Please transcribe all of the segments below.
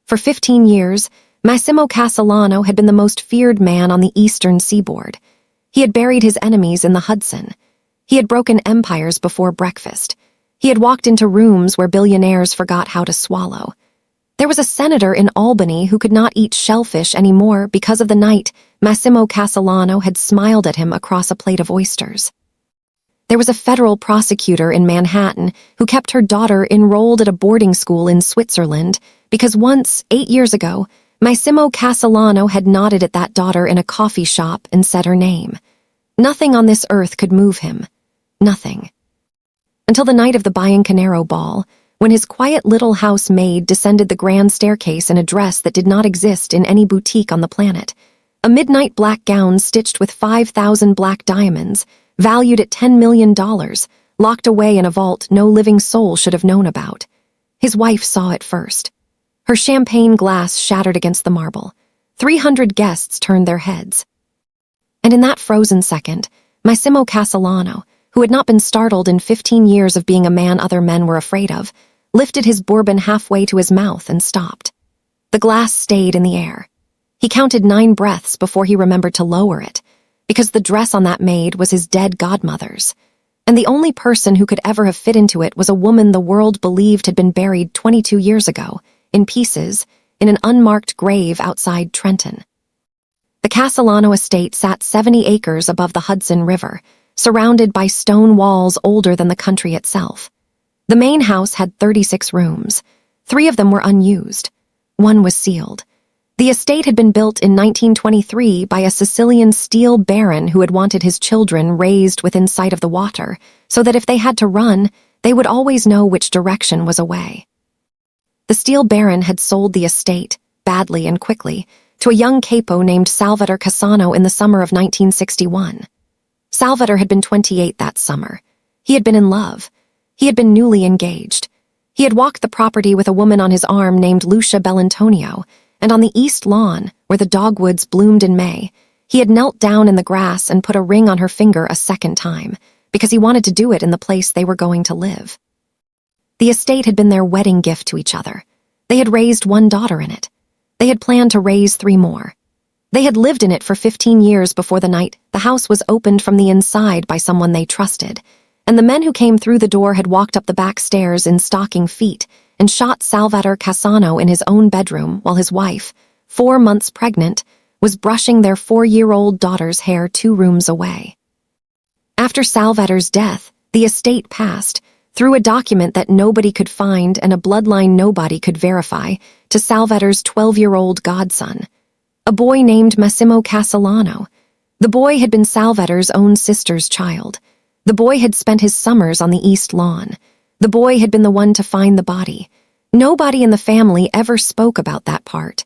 For 15 years, Massimo Castellano had been the most feared man on the Eastern Seaboard. He had buried his enemies in the Hudson. He had broken empires before breakfast. He had walked into rooms where billionaires forgot how to swallow. There was a senator in Albany who could not eat shellfish anymore because of the night Massimo Castellano had smiled at him across a plate of oysters. There was a federal prosecutor in Manhattan who kept her daughter enrolled at a boarding school in Switzerland because once, 8 years ago, Massimo Castellano had nodded at that daughter in a coffee shop and said her name. Nothing on this earth could move him. Nothing. Until the night of the Bianconero Ball, when his quiet little house maid descended the grand staircase in a dress that did not exist in any boutique on the planet. A midnight black gown stitched with 5,000 black diamonds, valued at $10 million, locked away in a vault no living soul should have known about. His wife saw it first. Her champagne glass shattered against the marble. 300 guests turned their heads. And in that frozen second, Massimo Castellano, who had not been startled in 15 years of being a man other men were afraid of, lifted his bourbon halfway to his mouth and stopped. The glass stayed in the air. He counted 9 breaths before he remembered to lower it, because the dress on that maid was his dead godmother's, and the only person who could ever have fit into it was a woman the world believed had been buried 22 years ago, in pieces, in an unmarked grave outside Trenton. The Castellano estate sat 70 acres above the Hudson River, surrounded by stone walls older than the country itself. The main house had 36 rooms. 3 of them were unused. 1 was sealed. The estate had been built in 1923 by a Sicilian steel baron who had wanted his children raised within sight of the water, so that if they had to run, they would always know which direction was away. The steel baron had sold the estate, badly and quickly, to a young capo named Salvatore Cassano in the summer of 1961. Salvatore had been 28 that summer. He had been in love. He had been newly engaged. He had walked the property with a woman on his arm named Lucia Bellantonio, and on the east lawn, where the dogwoods bloomed in May, he had knelt down in the grass and put a ring on her finger a second time, because he wanted to do it in the place they were going to live. The estate had been their wedding gift to each other. They had raised 1 daughter in it. They had planned to raise 3 more. They had lived in it for 15 years before the night the house was opened from the inside by someone they trusted, and the men who came through the door had walked up the back stairs in stocking feet and shot Salvatore Cassano in his own bedroom while his wife, 4 months pregnant, was brushing their 4-year-old daughter's hair 2 rooms away. After Salvatore's death, the estate passed, through a document that nobody could find and a bloodline nobody could verify, to Salvatore's 12-year-old godson, a boy named Massimo Castellano. The boy had been Salvatore's own sister's child. The boy had spent his summers on the east lawn. The boy had been the one to find the body. Nobody in the family ever spoke about that part.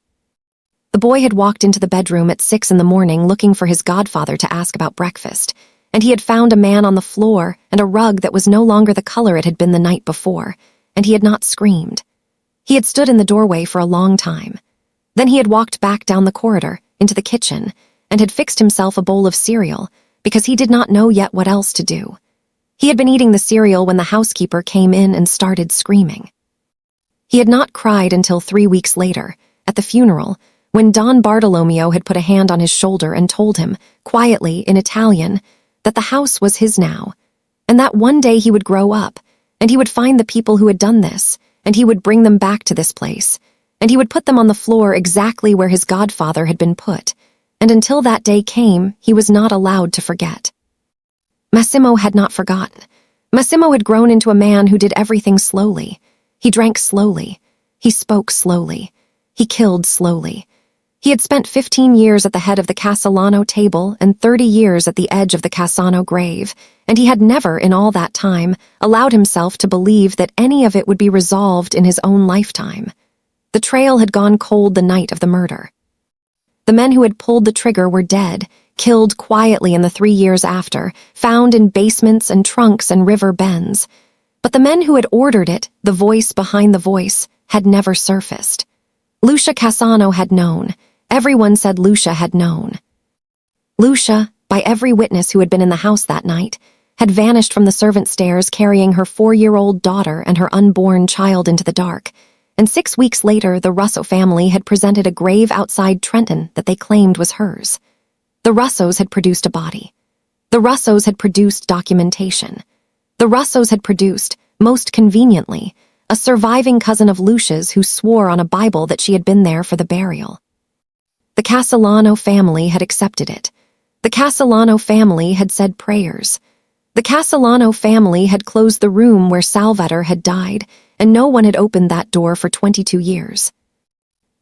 The boy had walked into the bedroom at 6 in the morning looking for his godfather to ask about breakfast, and he had found a man on the floor and a rug that was no longer the color it had been the night before, and he had not screamed. He had stood in the doorway for a long time. Then he had walked back down the corridor, into the kitchen, and had fixed himself a bowl of cereal, because he did not know yet what else to do. He had been eating the cereal when the housekeeper came in and started screaming. He had not cried until 3 weeks later, at the funeral, when Don Bartolomeo had put a hand on his shoulder and told him, quietly, in Italian, that the house was his now, and that one day he would grow up, and he would find the people who had done this, and he would bring them back to this place, and he would put them on the floor exactly where his godfather had been put, and until that day came, he was not allowed to forget. Massimo had not forgotten. Massimo had grown into a man who did everything slowly. He drank slowly. He spoke slowly. He killed slowly. He had spent 15 years at the head of the Castellano table and 30 years at the edge of the Cassano grave, and he had never, in all that time, allowed himself to believe that any of it would be resolved in his own lifetime. The trail had gone cold the night of the murder. The men who had pulled the trigger were dead, killed quietly in the 3 years after, found in basements and trunks and river bends. But the men who had ordered it, the voice behind the voice, had never surfaced. Lucia Cassano had known. Everyone said Lucia had known. Lucia, by every witness who had been in the house that night, had vanished from the servant stairs carrying her 4-year-old daughter and her unborn child into the dark, and 6 weeks later the Russo family had presented a grave outside Trenton that they claimed was hers. The Russos had produced a body. The Russos had produced documentation. The Russos had produced, most conveniently, a surviving cousin of Lucia's who swore on a Bible that she had been there for the burial. The Castellano family had accepted it. The Castellano family had said prayers. The Castellano family had closed the room where Salvatore had died, and no one had opened that door for 22 years.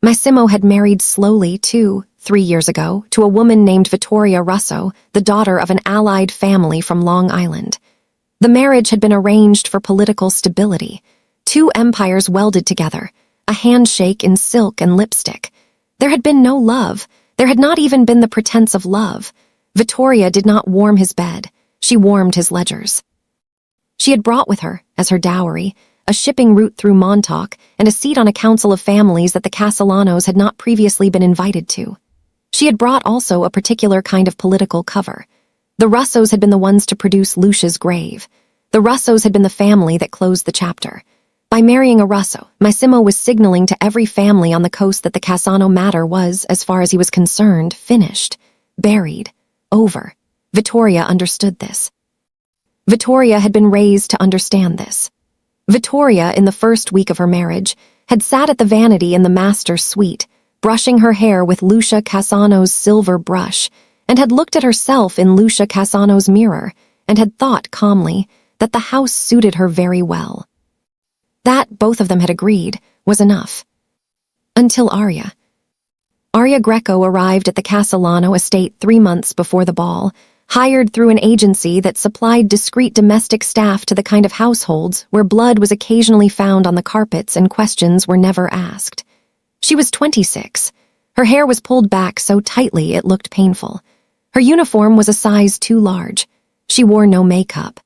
Massimo had married slowly, too, 3 years ago, to a woman named Vittoria Russo, the daughter of an allied family from Long Island. The marriage had been arranged for political stability. 2 empires welded together, a handshake in silk and lipstick. There had been no love. There had not even been the pretense of love. Vittoria did not warm his bed. She warmed his ledgers. She had brought with her, as her dowry, a shipping route through Montauk and a seat on a council of families that the Castellanos had not previously been invited to. She had brought also a particular kind of political cover. The Russos had been the ones to produce Lucia's grave. The Russos had been the family that closed the chapter. By marrying a Russo, Massimo was signaling to every family on the coast that the Cassano matter was, as far as he was concerned, finished, buried, over. Vittoria understood this. Vittoria had been raised to understand this. Vittoria, in the first week of her marriage, had sat at the vanity in the master's suite, brushing her hair with Lucia Cassano's silver brush, and had looked at herself in Lucia Cassano's mirror, and had thought calmly that the house suited her very well. That, both of them had agreed, was enough. Until Arya. Arya Greco arrived at the Castellano estate 3 months before the ball, hired through an agency that supplied discreet domestic staff to the kind of households where blood was occasionally found on the carpets and questions were never asked. She was 26. Her hair was pulled back so tightly it looked painful. Her uniform was a size too large. She wore no makeup.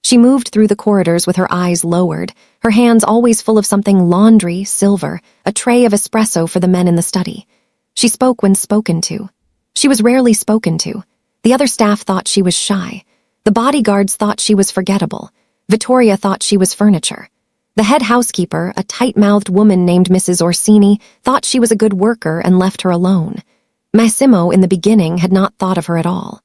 She moved through the corridors with her eyes lowered, her hands always full of something laundry, silver, a tray of espresso for the men in the study. She spoke when spoken to. She was rarely spoken to. The other staff thought she was shy. The bodyguards thought she was forgettable. Vittoria thought she was furniture. The head housekeeper, a tight-mouthed woman named Mrs. Orsini, thought she was a good worker and left her alone. Massimo, in the beginning, had not thought of her at all.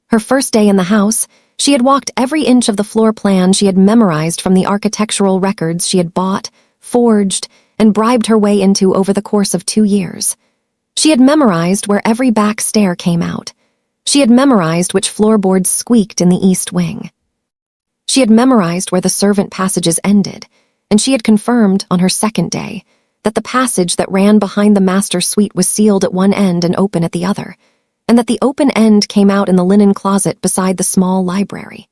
Her first day in the house, she had walked every inch of the floor plan she had memorized from the architectural records she had bought, forged, and bribed her way into over the course of 2 years. She had memorized where every back stair came out. She had memorized which floorboards squeaked in the east wing. She had memorized where the servant passages ended, and she had confirmed, on her second day, that the passage that ran behind the master suite was sealed at one end and open at the other, and that the open end came out in the linen closet beside the small library.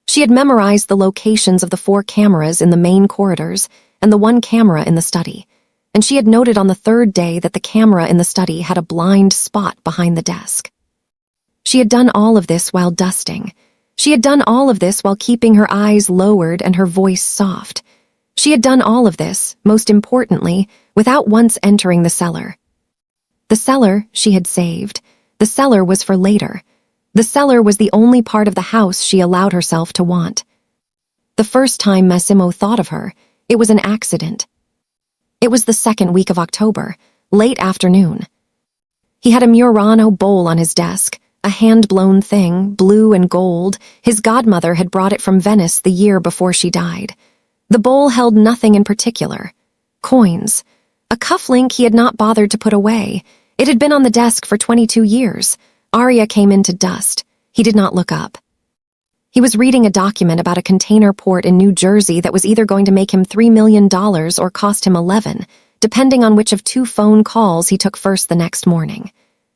She had memorized the locations of the 4 cameras in the main corridors and the 1 camera in the study, and she had noted on the 3rd day that the camera in the study had a blind spot behind the desk. She had done all of this while dusting. She had done all of this while keeping her eyes lowered and her voice soft. She had done all of this, most importantly, without once entering the cellar. The cellar she had saved. The cellar was for later. The cellar was the only part of the house she allowed herself to want. The first time Massimo thought of her, it was an accident. It was the 2nd week of October, late afternoon. He had a Murano bowl on his desk, a hand-blown thing, blue and gold. His godmother had brought it from Venice the year before she died. The bowl held nothing in particular. Coins. A cufflink he had not bothered to put away. It had been on the desk for 22 years. Arya came into dust. He did not look up. He was reading a document about a container port in New Jersey that was either going to make him $3 million or cost him 11, depending on which of 2 phone calls he took first the next morning.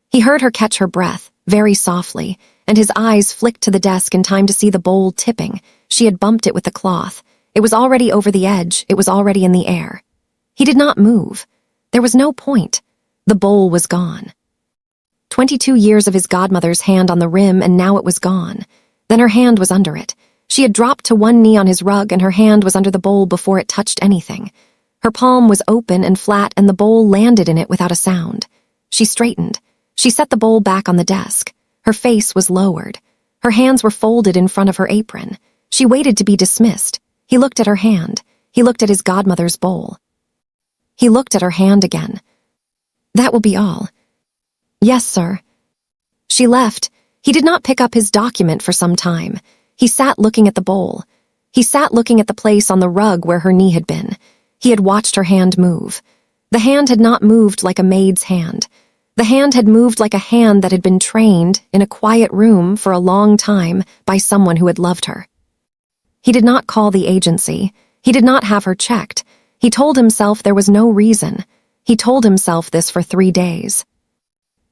He heard her catch her breath, very softly, and his eyes flicked to the desk in time to see the bowl tipping. She had bumped it with the cloth. It was already over the edge. It was already in the air. He did not move. There was no point. The bowl was gone. 22 years of his godmother's hand on the rim, and now it was gone. Then her hand was under it. She had dropped to one knee on his rug, and her hand was under the bowl before it touched anything. Her palm was open and flat, and the bowl landed in it without a sound. She straightened. She set the bowl back on the desk. Her face was lowered. Her hands were folded in front of her apron. She waited to be dismissed. He looked at her hand. He looked at his godmother's bowl. He looked at her hand again. "That will be all." "Yes, sir." She left. He did not pick up his document for some time. He sat looking at the bowl. He sat looking at the place on the rug where her knee had been. He had watched her hand move. The hand had not moved like a maid's hand. The hand had moved like a hand that had been trained in a quiet room for a long time by someone who had loved her. He did not call the agency. He did not have her checked. He told himself there was no reason. He told himself this for 3 days.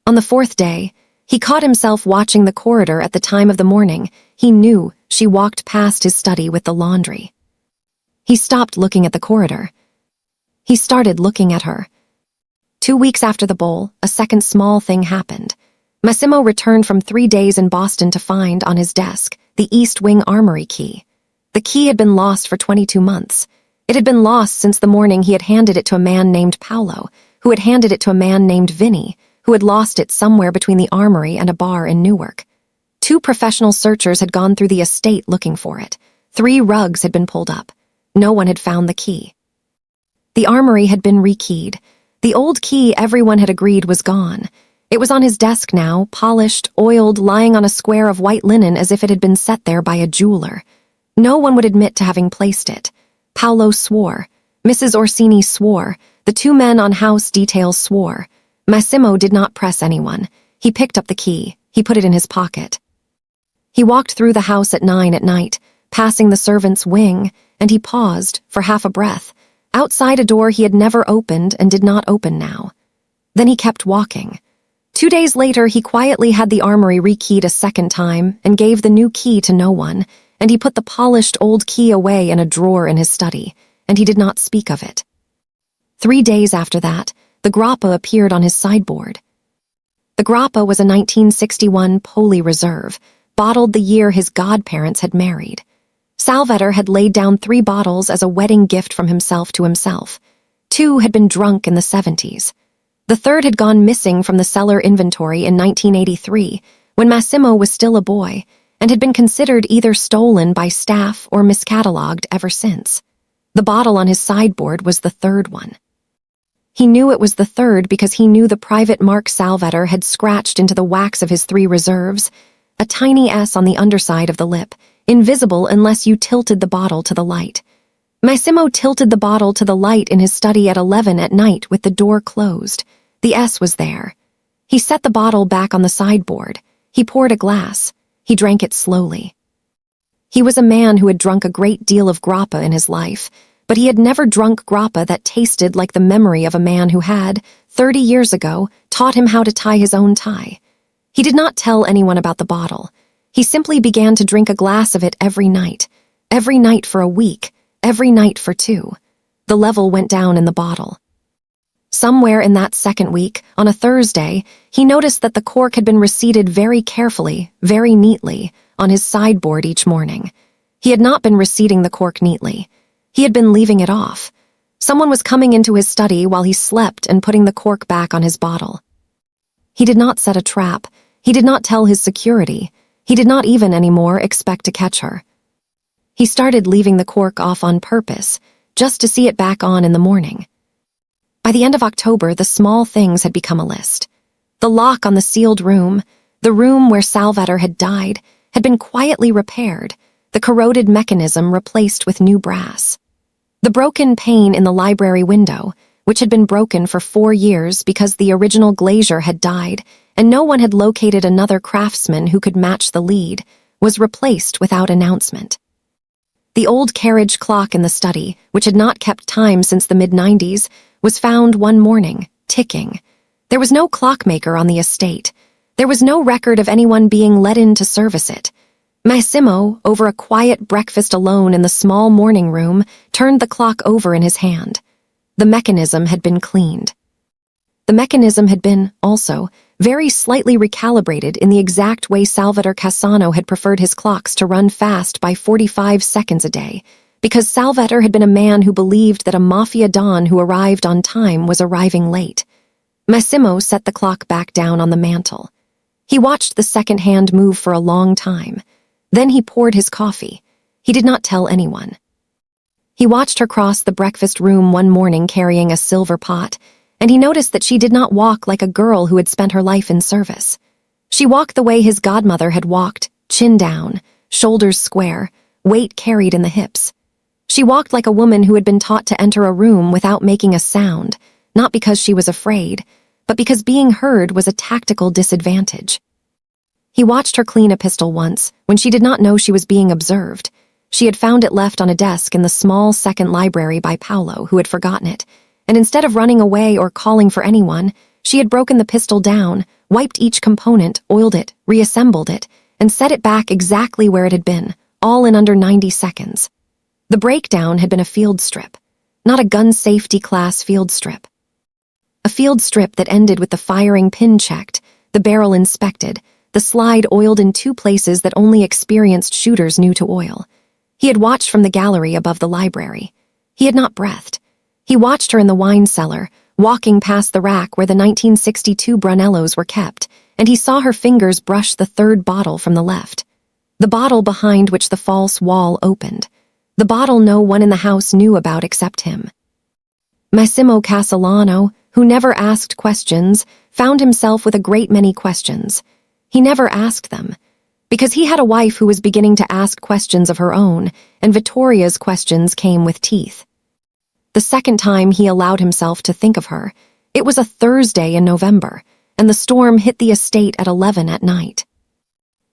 On the 4th day, he caught himself watching the corridor at the time of the morning. He knew she walked past his study with the laundry. He stopped looking at the corridor. He started looking at her. 2 weeks after the bowl, a second small thing happened. Massimo returned from 3 days in Boston to find, on his desk, the East Wing Armory key. The key had been lost for 22 months. It had been lost since the morning he had handed it to a man named Paolo, who had handed it to a man named Vinny, who had lost it somewhere between the armory and a bar in Newark. 2 professional searchers had gone through the estate looking for it. 3 rugs had been pulled up. No one had found the key. The armory had been rekeyed. The old key everyone had agreed was gone. It was on his desk now, polished, oiled, lying on a square of white linen as if it had been set there by a jeweler. No one would admit to having placed it. Paolo swore. Mrs. Orsini swore. The 2 men on house details swore. Massimo did not press anyone. He picked up the key. He put it in his pocket. He walked through the house at 9 at night, passing the servants' wing, and he paused for half a breath, outside a door he had never opened and did not open now. Then he kept walking. 2 days later, he quietly had the armory rekeyed a second time and gave the new key to no one, and he put the polished old key away in a drawer in his study, and he did not speak of it. 3 days after that, the grappa appeared on his sideboard. The grappa was a 1961 Poli Reserve, bottled the year his godparents had married. Salvator had laid down 3 bottles as a wedding gift from himself to himself. 2 had been drunk in the 70s. The 3rd had gone missing from the cellar inventory in 1983, when Massimo was still a boy, and had been considered either stolen by staff or miscatalogued ever since. The bottle on his sideboard was the 3rd one. He knew it was the 3rd because he knew the private mark Salvator had scratched into the wax of his 3 reserves, a tiny S on the underside of the lip, invisible unless you tilted the bottle to the light. Massimo tilted the bottle to the light in his study at 11 at night with the door closed. The S was there. He set the bottle back on the sideboard. He poured a glass. He drank it slowly. He was a man who had drunk a great deal of grappa in his life, but he had never drunk grappa that tasted like the memory of a man who had, 30 years ago, taught him how to tie his own tie. He did not tell anyone about the bottle. He simply began to drink a glass of it every night for a week, every night for 2. The level went down in the bottle. Somewhere in that second week, on a Thursday, he noticed that the cork had been reseated very carefully, very neatly, on his sideboard each morning. He had not been reseating the cork neatly. He had been leaving it off. Someone was coming into his study while he slept and putting the cork back on his bottle. He did not set a trap. He did not tell his security. He did not even anymore expect to catch her. He started leaving the cork off on purpose, just to see it back on in the morning. By the end of October, the small things had become a list. The lock on the sealed room, the room where Salvator had died, had been quietly repaired, the corroded mechanism replaced with new brass. The broken pane in the library window, which had been broken for 4 years because the original glazier had died and no one had located another craftsman who could match the lead, was replaced without announcement. The old carriage clock in the study, which had not kept time since the mid-90s, was found one morning, ticking. There was no clockmaker on the estate. There was no record of anyone being let in to service it. Massimo, over a quiet breakfast alone in the small morning room, turned the clock over in his hand. The mechanism had been cleaned. The mechanism had been, also, very slightly recalibrated in the exact way Salvator Cassano had preferred his clocks to run fast by 45 seconds a day, because Salvator had been a man who believed that a Mafia don who arrived on time was arriving late. Massimo set the clock back down on the mantel. He watched the second hand move for a long time. Then he poured his coffee. He did not tell anyone. He watched her cross the breakfast room one morning carrying a silver pot, and he noticed that she did not walk like a girl who had spent her life in service. She walked the way his godmother had walked, chin down, shoulders square, weight carried in the hips. She walked like a woman who had been taught to enter a room without making a sound, not because she was afraid, but because being heard was a tactical disadvantage. He watched her clean a pistol once, when she did not know she was being observed. She had found it left on a desk in the small second library by Paolo, who had forgotten it, and instead of running away or calling for anyone, she had broken the pistol down, wiped each component, oiled it, reassembled it, and set it back exactly where it had been, all in under 90 seconds. The breakdown had been a field strip, not a gun safety class field strip. A field strip that ended with the firing pin checked, the barrel inspected, the slide oiled in two places that only experienced shooters knew to oil. He had watched from the gallery above the library. He had not breathed. He watched her in the wine cellar, walking past the rack where the 1962 Brunellos were kept, and he saw her fingers brush the third bottle from the left. The bottle behind which the false wall opened. The bottle no one in the house knew about except him. Massimo Castellano, who never asked questions, found himself with a great many questions. He never asked them, because he had a wife who was beginning to ask questions of her own, and Vittoria's questions came with teeth. The second time he allowed himself to think of her, it was a Thursday in November, and the storm hit the estate at 11 at night.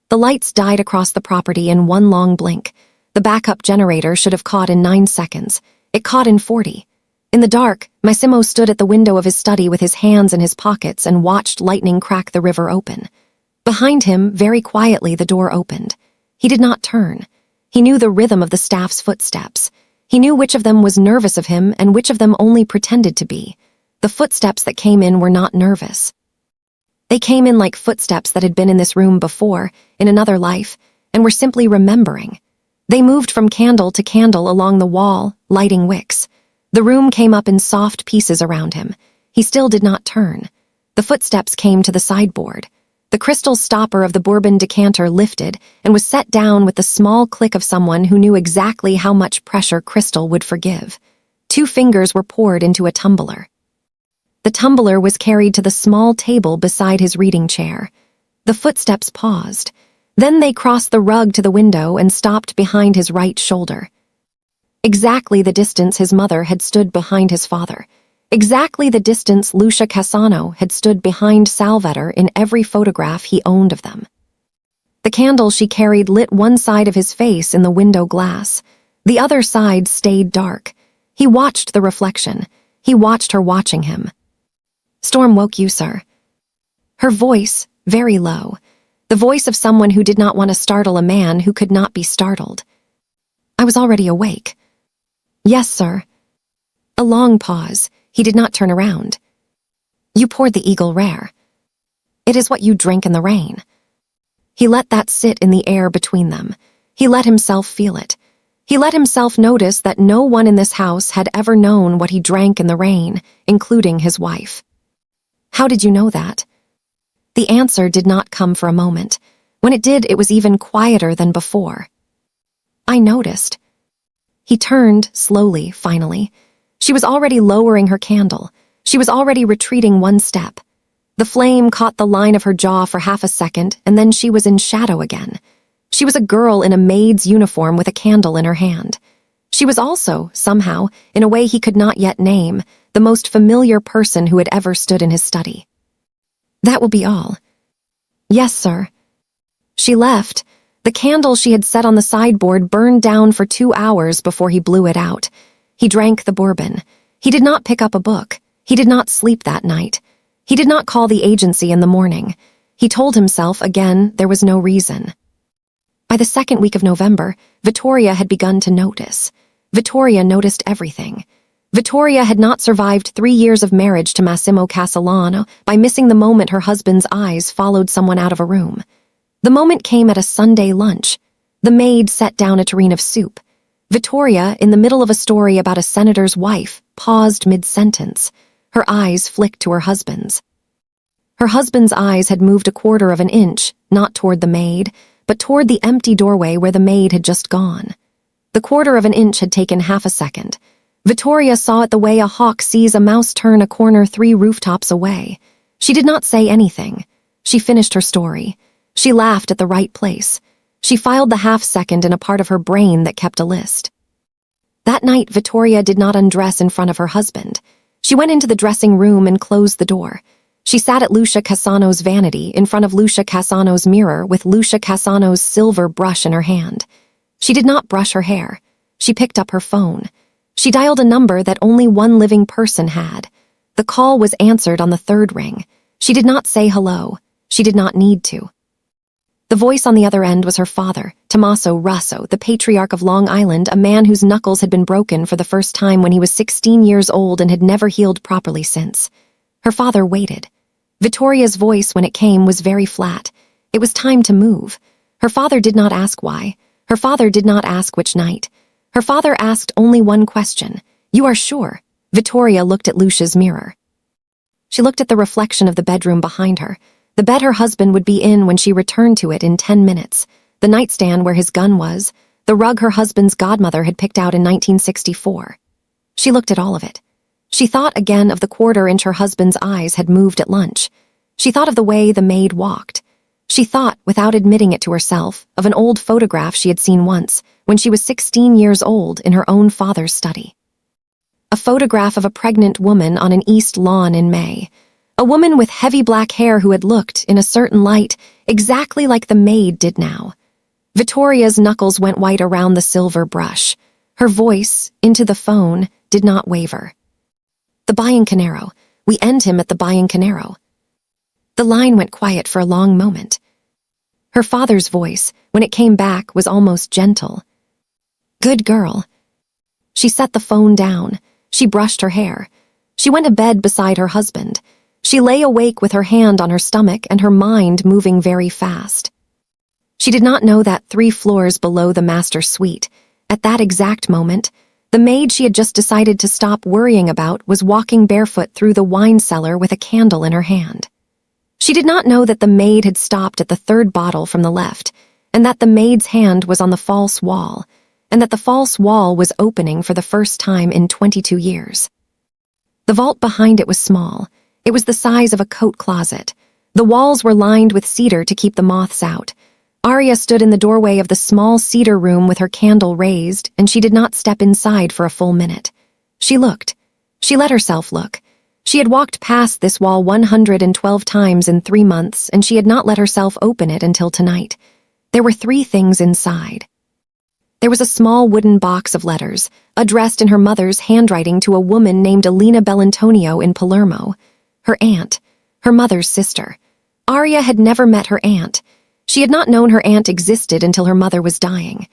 The lights died across the property in one long blink. The backup generator should have caught in 9 seconds. It caught in 40. In the dark, Massimo stood at the window of his study with his hands in his pockets and watched lightning crack the river open. Behind him, very quietly, the door opened. He did not turn. He knew the rhythm of the staff's footsteps. He knew which of them was nervous of him and which of them only pretended to be. The footsteps that came in were not nervous. They came in like footsteps that had been in this room before, in another life, and were simply remembering. They moved from candle to candle along the wall, lighting wicks. The room came up in soft pieces around him. He still did not turn. The footsteps came to the sideboard. The crystal stopper of the bourbon decanter lifted and was set down with the small click of someone who knew exactly how much pressure crystal would forgive. 2 fingers were poured into a tumbler. The tumbler was carried to the small table beside his reading chair. The footsteps paused. Then they crossed the rug to the window and stopped behind his right shoulder. Exactly the distance his mother had stood behind his father. Exactly the distance Lucia Cassano had stood behind Salvator in every photograph he owned of them. The candle she carried lit one side of his face in the window glass. The other side stayed dark. He watched the reflection. He watched her watching him. "Storm woke you, sir." Her voice, very low. The voice of someone who did not want to startle a man who could not be startled. "I was already awake." "Yes, sir." A long pause. He did not turn around. "You poured the Eagle Rare. It is what you drank in the rain." He let that sit in the air between them. He let himself feel it. He let himself notice that no one in this house had ever known what he drank in the rain, including his wife. "How did you know that?" The answer did not come for a moment. When it did, it was even quieter than before. "I noticed." He turned, slowly, finally. She was already lowering her candle. She was already retreating one step. The flame caught the line of her jaw for half a second, and then she was in shadow again. She was a girl in a maid's uniform with a candle in her hand. She was also, somehow, in a way he could not yet name, the most familiar person who had ever stood in his study. "That will be all." "Yes, sir." She left. The candle she had set on the sideboard burned down for 2 hours before he blew it out. He drank the bourbon. He did not pick up a book. He did not sleep that night. He did not call the agency in the morning. He told himself again there was no reason. By the second week of November, Vittoria had begun to notice. Vittoria noticed everything. Vittoria had not survived 3 years of marriage to Massimo Castellano by missing the moment her husband's eyes followed someone out of a room. The moment came at a Sunday lunch. The maid set down a tureen of soup. Vittoria, in the middle of a story about a senator's wife, paused mid-sentence. Her eyes flicked to her husband's. Her husband's eyes had moved 1/4 of an inch, not toward the maid, but toward the empty doorway where the maid had just gone. The quarter of an inch had taken half a second. Vittoria saw it the way a hawk sees a mouse turn a corner 3 rooftops away. She did not say anything. She finished her story. She laughed at the right place. She filed the half-second in a part of her brain that kept a list. That night, Vittoria did not undress in front of her husband. She went into the dressing room and closed the door. She sat at Lucia Cassano's vanity in front of Lucia Cassano's mirror with Lucia Cassano's silver brush in her hand. She did not brush her hair. She picked up her phone. She dialed a number that only one living person had. The call was answered on the 3rd ring. She did not say hello. She did not need to. The voice on the other end was her father, Tommaso Russo, the patriarch of Long Island, a man whose knuckles had been broken for the first time when he was 16 years old and had never healed properly since. Her father waited. Vittoria's voice, when it came, was very flat. It was time to move. Her father did not ask why. Her father did not ask which night. Her father asked only one question. "You are sure?" Vittoria looked at Lucia's mirror. She looked at the reflection of the bedroom behind her. The bed her husband would be in when she returned to it in 10 minutes, the nightstand where his gun was, the rug her husband's godmother had picked out in 1964. She looked at all of it. She thought again of the quarter-inch her husband's eyes had moved at lunch. She thought of the way the maid walked. She thought, without admitting it to herself, of an old photograph she had seen once, when she was 16 years old in her own father's study. A photograph of a pregnant woman on an east lawn in May. A woman with heavy black hair who had looked, in a certain light, exactly like the maid did now. Vittoria's knuckles went white around the silver brush. Her voice, into the phone, did not waver. "The Bianconero. We end him at the Bianconero." The line went quiet for a long moment. Her father's voice, when it came back, was almost gentle. "Good girl." She set the phone down. She brushed her hair. She went to bed beside her husband. She lay awake with her hand on her stomach and her mind moving very fast. She did not know that 3 floors below the master suite, at that exact moment, the maid she had just decided to stop worrying about was walking barefoot through the wine cellar with a candle in her hand. She did not know that the maid had stopped at the 3rd bottle from the left, and that the maid's hand was on the false wall, and that the false wall was opening for the first time in 22 years. The vault behind it was small. It was the size of a coat closet. The walls were lined with cedar to keep the moths out. Arya stood in the doorway of the small cedar room with her candle raised, and she did not step inside for a full minute. She looked. She let herself look. She had walked past this wall 112 times in 3 months, and she had not let herself open it until tonight. There were 3 things inside. There was a small wooden box of letters, addressed in her mother's handwriting to a woman named Elena Bellantonio in Palermo. Her aunt, her mother's sister. Arya had never met her aunt. She had not known her aunt existed until her mother was dying.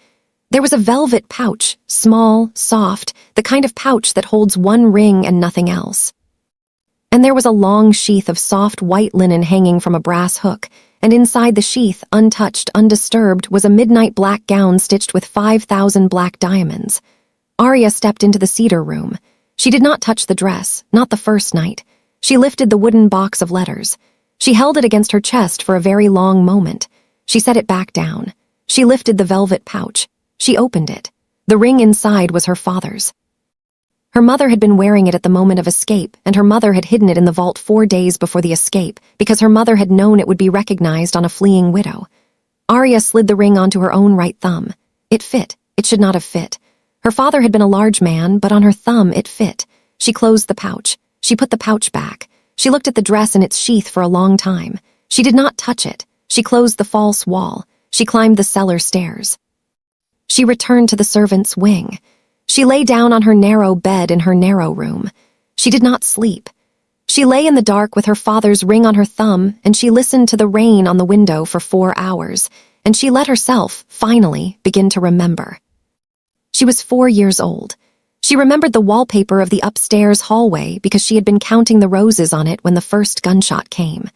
There was a velvet pouch, small, soft, the kind of pouch that holds 1 ring and nothing else. And there was a long sheath of soft white linen hanging from a brass hook, and inside the sheath, untouched, undisturbed, was a midnight black gown stitched with 5,000 black diamonds. Arya stepped into the cedar room. She did not touch the dress, not the first night. She lifted the wooden box of letters. She held it against her chest for a very long moment. She set it back down. She lifted the velvet pouch. She opened it. The ring inside was her father's. Her mother had been wearing it at the moment of escape, and her mother had hidden it in the vault 4 days before the escape, because her mother had known it would be recognized on a fleeing widow. Arya slid the ring onto her own right thumb. It fit. It should not have fit. Her father had been a large man, but on her thumb it fit. She closed the pouch. She put the pouch back. She looked at the dress in its sheath for a long time. She did not touch it. She closed the false wall. She climbed the cellar stairs. She returned to the servants' wing. She lay down on her narrow bed in her narrow room. She did not sleep. She lay in the dark with her father's ring on her thumb, and she listened to the rain on the window for 4 hours, and she let herself, finally, begin to remember. She was 4 years old. She remembered the wallpaper of the upstairs hallway because she had been counting the roses on it when the first gunshot came.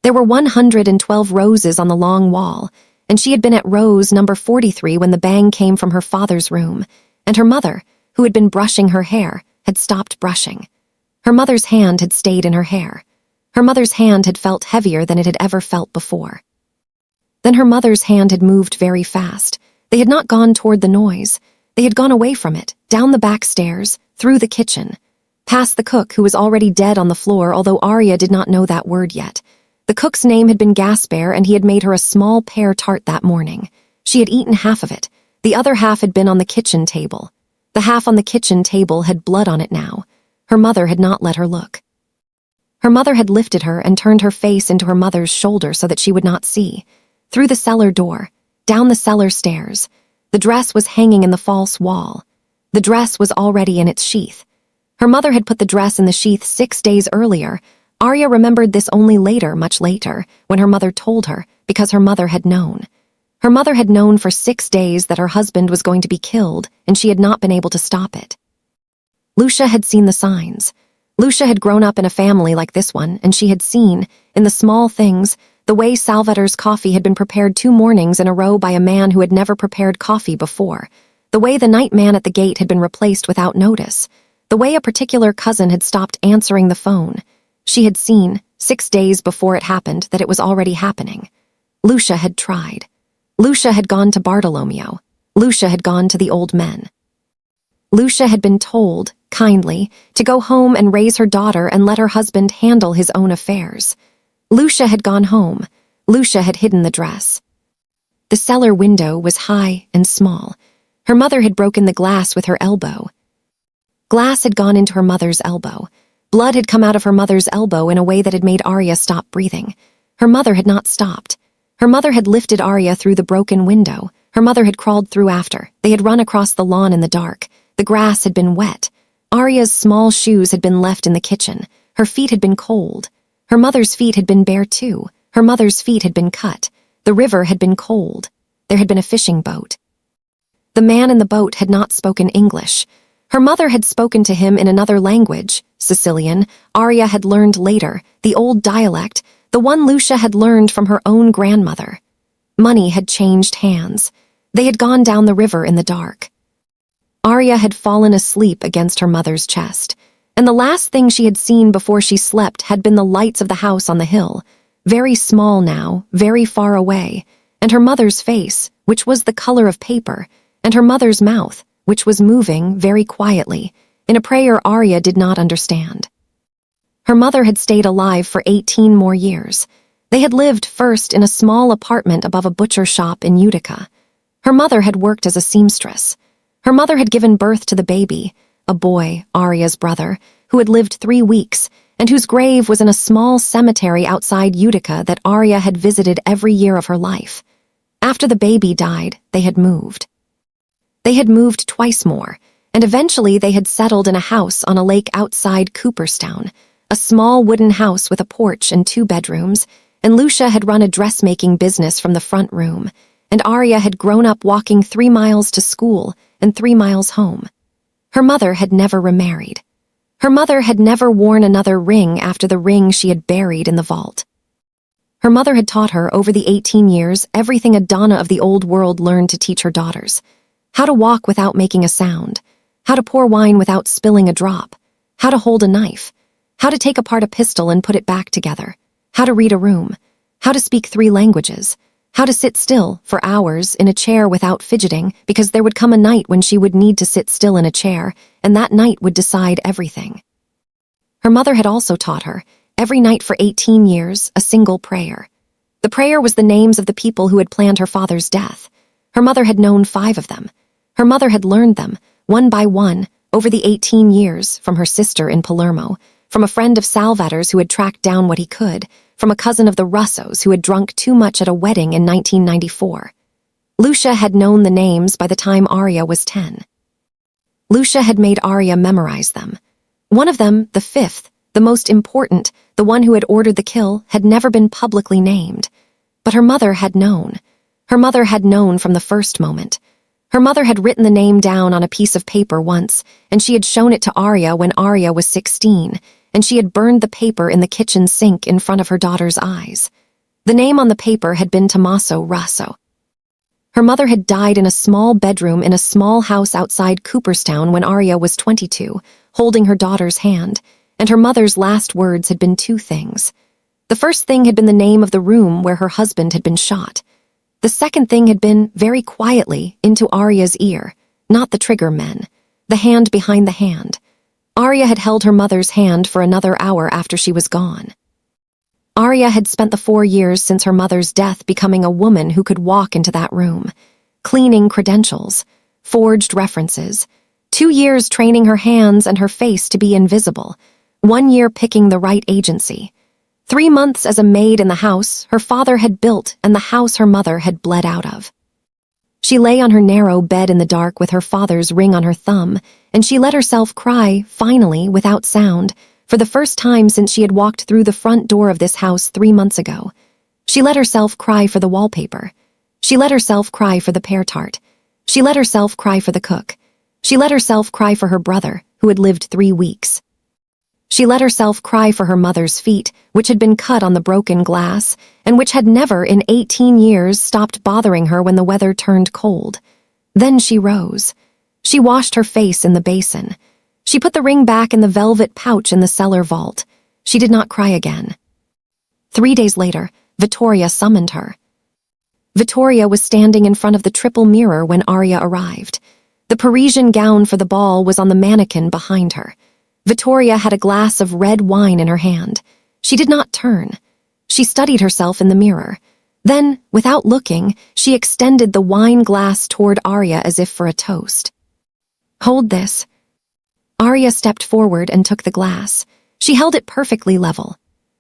There were 112 roses on the long wall, and she had been at rose number 43 when the bang came from her father's room, and her mother, who had been brushing her hair, had stopped brushing. Her mother's hand had stayed in her hair. Her mother's hand had felt heavier than it had ever felt before. Then her mother's hand had moved very fast. They had not gone toward the noise. They had gone away from it, down the back stairs, through the kitchen, past the cook who was already dead on the floor, although Arya did not know that word yet. The cook's name had been Gasper, and he had made her a small pear tart that morning. She had eaten half of it. The other half had been on the kitchen table. The half on the kitchen table had blood on it now. Her mother had not let her look. Her mother had lifted her and turned her face into her mother's shoulder so that she would not see. Through the cellar door, down the cellar stairs. The dress was hanging in the false wall. The dress was already in its sheath. Her mother had put the dress in the sheath 6 days earlier. Arya remembered this only later, much later, when her mother told her, because her mother had known. Her mother had known for 6 days that her husband was going to be killed, and she had not been able to stop it. Lucia had seen the signs. Lucia had grown up in a family like this one, and she had seen, in the small things, the way Salvator's coffee had been prepared 2 mornings in a row by a man who had never prepared coffee before, the way the night man at the gate had been replaced without notice, the way a particular cousin had stopped answering the phone. She had seen, 6 days before it happened, that it was already happening. Lucia had tried. Lucia had gone to Bartolomeo. Lucia had gone to the old men. Lucia had been told, kindly, to go home and raise her daughter and let her husband handle his own affairs. Lucia had gone home. Lucia had hidden the dress. The cellar window was high and small. Her mother had broken the glass with her elbow. Glass had gone into her mother's elbow. Blood had come out of her mother's elbow in a way that had made Arya stop breathing. Her mother had not stopped. Her mother had lifted Arya through the broken window. Her mother had crawled through after. They had run across the lawn in the dark. The grass had been wet. Arya's small shoes had been left in the kitchen. Her feet had been cold. Her mother's feet had been bare too. Her mother's feet had been cut. The river had been cold. There had been a fishing boat. The man in the boat had not spoken English. Her mother had spoken to him in another language, Sicilian. Arya had learned later, the old dialect, the one Lucia had learned from her own grandmother. Money had changed hands. They had gone down the river in the dark. Arya had fallen asleep against her mother's chest, and the last thing she had seen before she slept had been the lights of the house on the hill, very small now, very far away, and her mother's face, which was the color of paper, and her mother's mouth, which was moving very quietly, in a prayer Arya did not understand. Her mother had stayed alive for 18 more years. They had lived first in a small apartment above a butcher shop in Utica. Her mother had worked as a seamstress. Her mother had given birth to the baby, a boy, Arya's brother, who had lived 3 weeks, and whose grave was in a small cemetery outside Utica that Arya had visited every year of her life. After the baby died, they had moved. They had moved twice more, and eventually they had settled in a house on a lake outside Cooperstown, a small wooden house with a porch and 2 bedrooms, and Lucia had run a dressmaking business from the front room, and Arya had grown up walking 3 miles to school and 3 miles home. Her mother had never remarried. Her mother had never worn another ring after the ring she had buried in the vault. Her mother had taught her over the 18 years everything a Donna of the old world learned to teach her daughters: how to walk without making a sound, how to pour wine without spilling a drop, how to hold a knife, how to take apart a pistol and put it back together, how to read a room, how to speak 3 languages, how to sit still for hours in a chair without fidgeting, because there would come a night when she would need to sit still in a chair, and that night would decide everything. Her mother had also taught her, every night for 18 years, a single prayer. The prayer was the names of the people who had planned her father's death. Her mother had known 5 of them. Her mother had learned them, one by one, over the 18 years, from her sister in Palermo, from a friend of Salvator's who had tracked down what he could, from a cousin of the Russos who had drunk too much at a wedding in 1994. Lucia had known the names by the time Arya was 10. Lucia had made Arya memorize them. One of them, the 5th, the most important, the one who had ordered the kill, had never been publicly named. But her mother had known. Her mother had known from the first moment. Her mother had written the name down on a piece of paper once, and she had shown it to Arya when Arya was 16, and she had burned the paper in the kitchen sink in front of her daughter's eyes. The name on the paper had been Tommaso Rosso. Her mother had died in a small bedroom in a small house outside Cooperstown when Arya was 22, holding her daughter's hand, and her mother's last words had been 2 things. The first thing had been the name of the room where her husband had been shot. The second thing had been, very quietly, into Arya's ear, not the trigger men. The hand behind the hand. Arya had held her mother's hand for another hour after she was gone. Arya had spent the 4 years since her mother's death becoming a woman who could walk into that room, cleaning credentials, forged references, 2 years training her hands and her face to be invisible, 1 year picking the right agency, 3 months as a maid in the house her father had built and the house her mother had bled out of. She lay on her narrow bed in the dark with her father's ring on her thumb, and she let herself cry, finally, without sound, for the first time since she had walked through the front door of this house 3 months ago. She let herself cry for the wallpaper. She let herself cry for the pear tart. She let herself cry for the cook. She let herself cry for her brother, who had lived 3 weeks. She let herself cry for her mother's feet, which had been cut on the broken glass, and which had never in 18 years stopped bothering her when the weather turned cold. Then she rose. She washed her face in the basin. She put the ring back in the velvet pouch in the cellar vault. She did not cry again. 3 days later, Vittoria summoned her. Vittoria was standing in front of the triple mirror when Arya arrived. The Parisian gown for the ball was on the mannequin behind her. Vittoria had a glass of red wine in her hand. She did not turn. She studied herself in the mirror. Then, without looking, she extended the wine glass toward Arya as if for a toast. "Hold this." Arya stepped forward and took the glass. She held it perfectly level.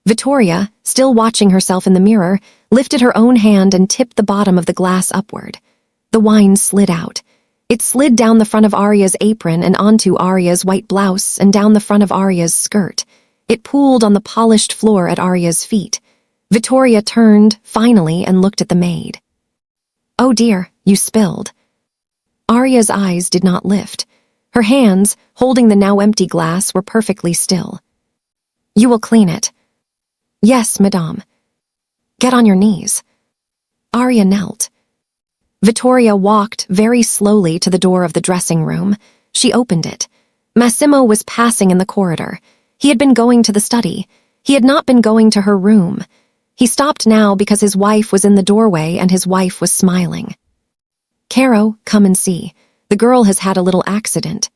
Vittoria, still watching herself in the mirror, lifted her own hand and tipped the bottom of the glass upward. The wine slid out. It slid down the front of Arya's apron and onto Arya's white blouse and down the front of Arya's skirt. It pooled on the polished floor at Arya's feet. Vittoria turned, finally, and looked at the maid. "Oh dear, you spilled." Arya's eyes did not lift. Her hands, holding the now empty glass, were perfectly still. "You will clean it." "Yes, madame." "Get on your knees." Arya knelt. Vittoria walked very slowly to the door of the dressing room. She opened it. Massimo was passing in the corridor. He had been going to the study. He had not been going to her room. He stopped now because his wife was in the doorway and his wife was smiling. "Caro, come and see. The girl has had a little accident."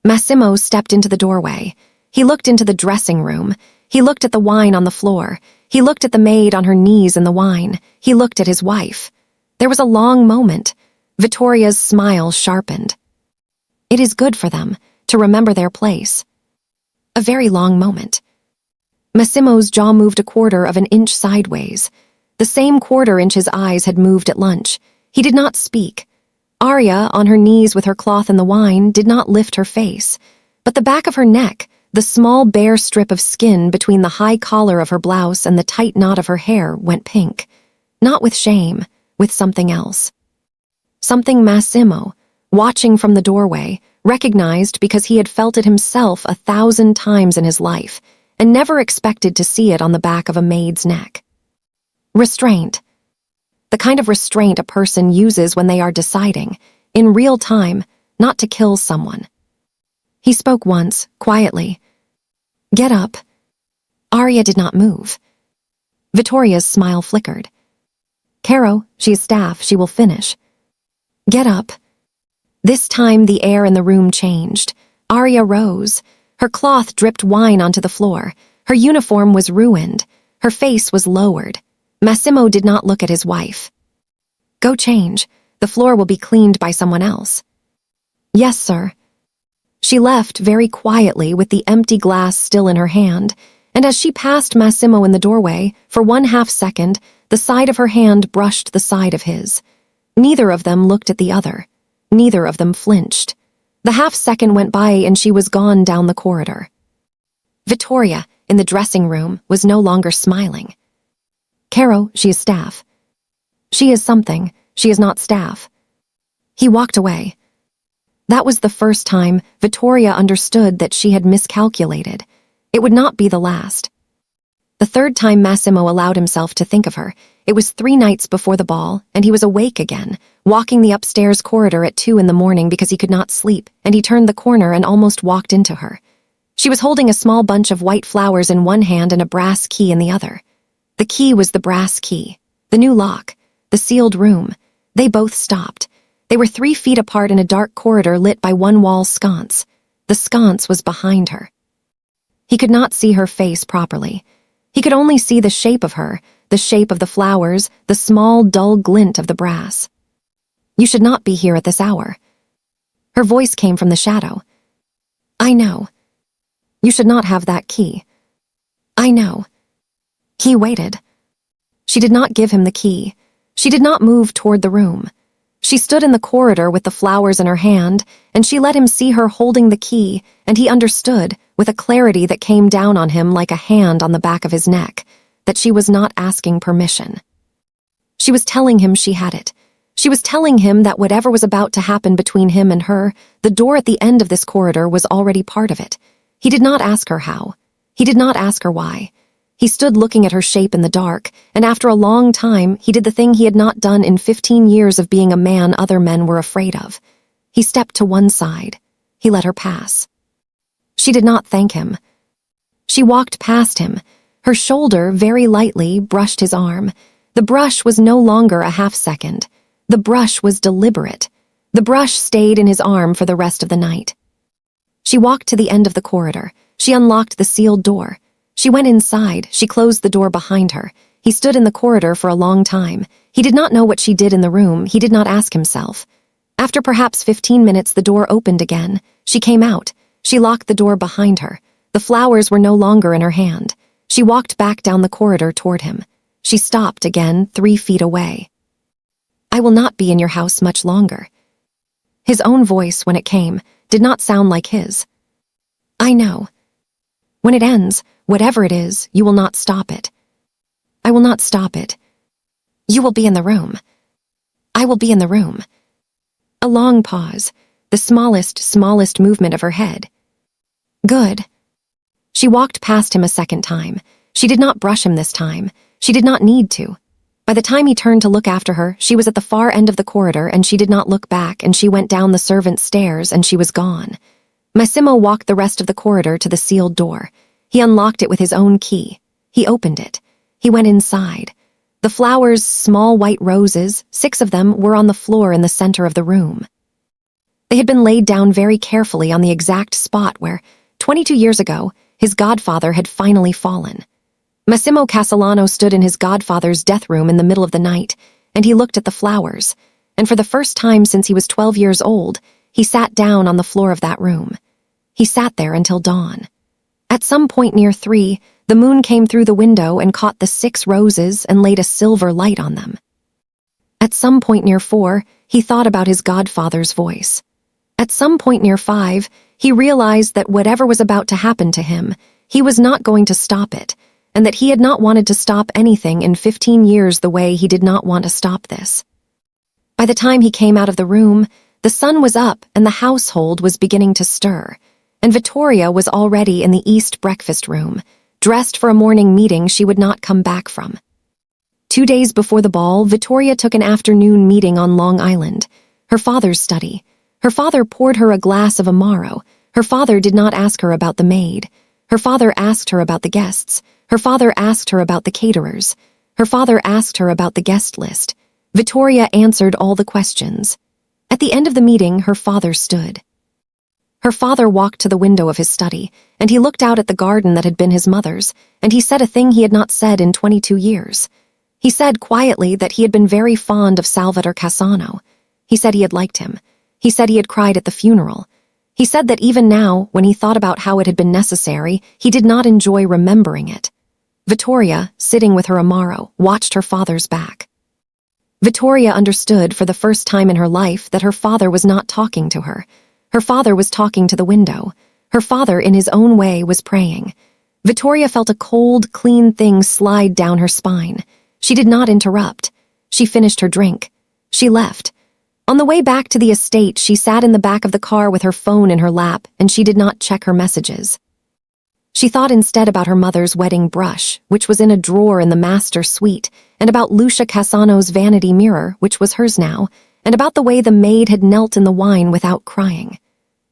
Massimo stepped into the doorway. He looked into the dressing room. He looked at the wine on the floor. He looked at the maid on her knees in the wine. He looked at his wife. There was a long moment. Vittoria's smile sharpened. It is good for them to remember their place. A very long moment. Massimo's jaw moved a quarter of an inch sideways. The same quarter-inch his eyes had moved at lunch. He did not speak. Arya, on her knees with her cloth in the wine, did not lift her face. But the back of her neck, the small bare strip of skin between the high collar of her blouse and the tight knot of her hair, went pink. Not with shame, with something else. Something Massimo, watching from the doorway, recognized because he had felt it himself 1,000 times in his life, and never expected to see it on the back of a maid's neck. Restraint. The kind of restraint a person uses when they are deciding, in real time, not to kill someone. He spoke once, quietly. "Get up." Arya did not move. Vittoria's smile flickered. "Caro, she is staff, she will finish." "Get up." This time the air in the room changed. Arya rose. Her cloth dripped wine onto the floor. Her uniform was ruined. Her face was lowered. Massimo did not look at his wife. "Go change. The floor will be cleaned by someone else." "Yes, sir." She left very quietly with the empty glass still in her hand, and as she passed Massimo in the doorway, for 1/2 second, the side of her hand brushed the side of his. Neither of them looked at the other. Neither of them flinched. The 1/2 second went by and she was gone down the corridor. Vittoria, in the dressing room, was no longer smiling. "Caro, she is staff." "She is something. She is not staff." He walked away. That was the first time Vittoria understood that she had miscalculated. It would not be the last. The third time Massimo allowed himself to think of her, it was 3 nights before the ball, and he was awake again, walking the upstairs corridor at 2 in the morning because he could not sleep, and he turned the corner and almost walked into her. She was holding a small bunch of white flowers in one hand and a brass key in the other. The key was the brass key, the new lock, the sealed room. They both stopped. They were 3 feet apart in a dark corridor lit by one wall sconce. The sconce was behind her. He could not see her face properly. He could only see the shape of her, the shape of the flowers, the small, dull glint of the brass. "You should not be here at this hour." Her voice came from the shadow. "I know. You should not have that key." "I know." He waited. She did not give him the key. She did not move toward the room. She stood in the corridor with the flowers in her hand, and she let him see her holding the key, and he understood, with a clarity that came down on him like a hand on the back of his neck, that she was not asking permission. She was telling him she had it. She was telling him that whatever was about to happen between him and her, the door at the end of this corridor was already part of it. He did not ask her how. He did not ask her why. He stood looking at her shape in the dark, and after a long time, he did the thing he had not done in 15 years of being a man other men were afraid of. He stepped to one side. He let her pass. She did not thank him. She walked past him. Her shoulder, very lightly, brushed his arm. The brush was no longer a half-second. The brush was deliberate. The brush stayed in his arm for the rest of the night. She walked to the end of the corridor. She unlocked the sealed door. She went inside. She closed the door behind her. He stood in the corridor for a long time. He did not know what she did in the room. He did not ask himself. After perhaps 15 minutes, the door opened again. She came out. She locked the door behind her. The flowers were no longer in her hand. She walked back down the corridor toward him. She stopped again, 3 feet away. "I will not be in your house much longer." His own voice, when it came, did not sound like his. "I know. When it ends, whatever it is, you will not stop it." "I will not stop it." "You will be in the room." "I will be in the room." A long pause, the smallest movement of her head. "Good." She walked past him a second time. She did not brush him this time. She did not need to. By the time he turned to look after her, she was at the far end of the corridor, and she did not look back, and she went down the servants' stairs, and she was gone. Massimo walked the rest of the corridor to the sealed door. He unlocked it with his own key. He opened it. He went inside. The flowers, small white roses, 6 of them, were on the floor in the center of the room. They had been laid down very carefully on the exact spot where, 22 years ago, his godfather had finally fallen. Massimo Castellano stood in his godfather's death room in the middle of the night, and he looked at the flowers, and for the first time since he was 12 years old, he sat down on the floor of that room. He sat there until dawn. At some point near 3, the moon came through the window and caught the 6 roses and laid a silver light on them. At some point near 4, he thought about his godfather's voice. At some point near 5, he realized that whatever was about to happen to him, he was not going to stop it, and that he had not wanted to stop anything in 15 years the way he did not want to stop this. By the time he came out of the room, the sun was up and the household was beginning to stir, and Vittoria was already in the East breakfast room, dressed for a morning meeting she would not come back from. 2 days before the ball, Vittoria took an afternoon meeting on Long Island, her father's study. Her father poured her a glass of Amaro. Her father did not ask her about the maid. Her father asked her about the guests. Her father asked her about the caterers. Her father asked her about the guest list. Vittoria answered all the questions. At the end of the meeting, her father stood. Her father walked to the window of his study, and he looked out at the garden that had been his mother's, and he said a thing he had not said in 22 years. He said quietly that he had been very fond of Salvatore Cassano. He said he had liked him. He said he had cried at the funeral. He said that even now, when he thought about how it had been necessary, he did not enjoy remembering it. Vittoria, sitting with her Amaro, watched her father's back. Vittoria understood for the first time in her life that her father was not talking to her. Her father was talking to the window. Her father, in his own way, was praying. Vittoria felt a cold, clean thing slide down her spine. She did not interrupt. She finished her drink. She left. On the way back to the estate, she sat in the back of the car with her phone in her lap, and she did not check her messages. She thought instead about her mother's wedding brush, which was in a drawer in the master suite, and about Lucia Cassano's vanity mirror, which was hers now, and about the way the maid had knelt in the wine without crying.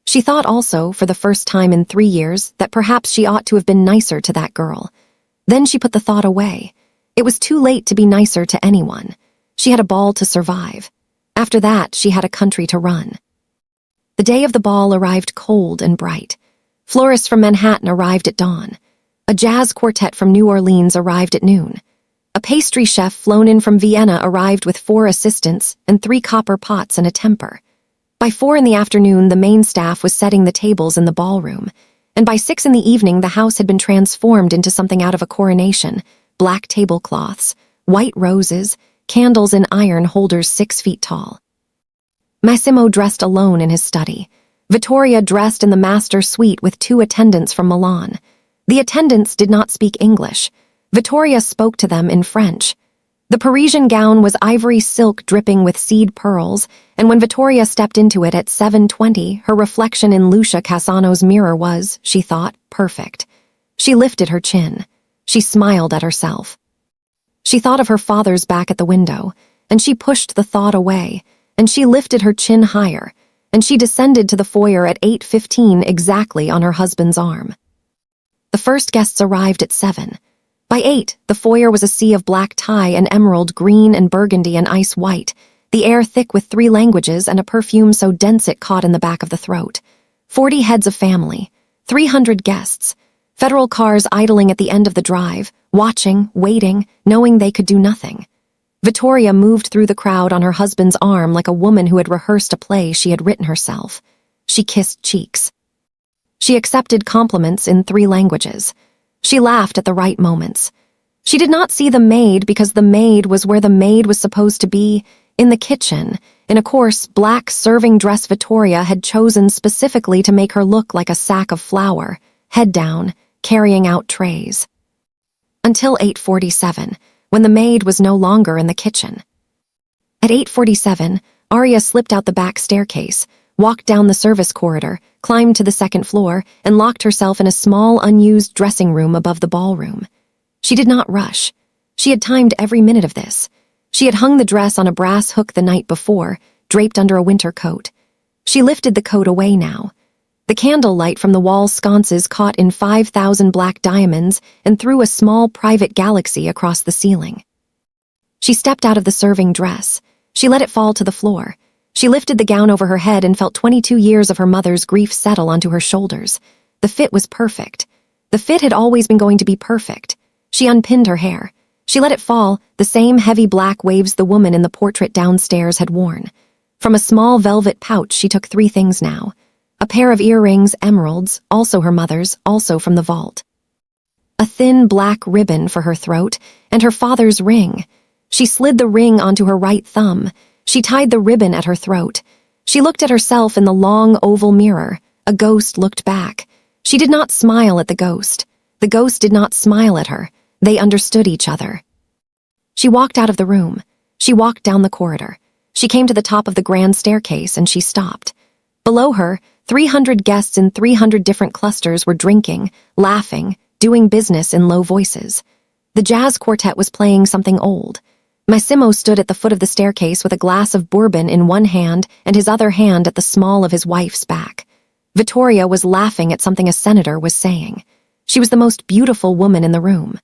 She thought also, for the first time in 3 years, that perhaps she ought to have been nicer to that girl. Then she put the thought away. It was too late to be nicer to anyone. She had a ball to survive. After that, she had a country to run. The day of the ball arrived cold and bright. Florists from Manhattan arrived at dawn. A jazz quartet from New Orleans arrived at noon. A pastry chef flown in from Vienna arrived with 4 assistants and 3 copper pots and a temper. By 4 in the afternoon, the main staff was setting the tables in the ballroom, and by 6 in the evening, the house had been transformed into something out of a coronation: black tablecloths, white roses, candles in iron holders 6 feet tall. Massimo dressed alone in his study. Vittoria dressed in the master suite with 2 attendants from Milan. The attendants did not speak English. Vittoria spoke to them in French. The Parisian gown was ivory silk dripping with seed pearls, and when Vittoria stepped into it at 7:20, her reflection in Lucia Cassano's mirror was, she thought, perfect. She lifted her chin. She smiled at herself. She thought of her father's back at the window, and she pushed the thought away, and she lifted her chin higher, and she descended to the foyer at 8:15 exactly on her husband's arm. The first guests arrived at 7. By 8, the foyer was a sea of black tie and emerald green and burgundy and ice white, the air thick with 3 languages and a perfume so dense it caught in the back of the throat. 40 heads of family, 300 guests, federal cars idling at the end of the drive, watching, waiting, knowing they could do nothing. Vittoria moved through the crowd on her husband's arm like a woman who had rehearsed a play she had written herself. She kissed cheeks. She accepted compliments in 3 languages. She laughed at the right moments. She did not see the maid because the maid was where the maid was supposed to be, in the kitchen, in a coarse, black serving dress Vittoria had chosen specifically to make her look like a sack of flour, head down, carrying out trays. Until 8:47, when the maid was no longer in the kitchen. At 8:47, Arya slipped out the back staircase, walked down the service corridor, climbed to the 2nd floor, and locked herself in a small, unused dressing room above the ballroom. She did not rush. She had timed every minute of this. She had hung the dress on a brass hook the night before, draped under a winter coat. She lifted the coat away now. The candlelight from the wall sconces caught in 5,000 black diamonds and threw a small private galaxy across the ceiling. She stepped out of the serving dress. She let it fall to the floor. She lifted the gown over her head and felt 22 years of her mother's grief settle onto her shoulders. The fit was perfect. The fit had always been going to be perfect. She unpinned her hair. She let it fall, the same heavy black waves the woman in the portrait downstairs had worn. From a small velvet pouch she took 3 things now. A pair of earrings, emeralds, also her mother's, also from the vault. A thin black ribbon for her throat, and her father's ring. She slid the ring onto her right thumb. She tied the ribbon at her throat. She looked at herself in the long oval mirror. A ghost looked back. She did not smile at the ghost. The ghost did not smile at her. They understood each other. She walked out of the room. She walked down the corridor. She came to the top of the grand staircase and she stopped. Below her, 300 guests in 300 different clusters were drinking, laughing, doing business in low voices. The jazz quartet was playing something old. Massimo stood at the foot of the staircase with a glass of bourbon in one hand and his other hand at the small of his wife's back. Vittoria was laughing at something a senator was saying. She was the most beautiful woman in the room.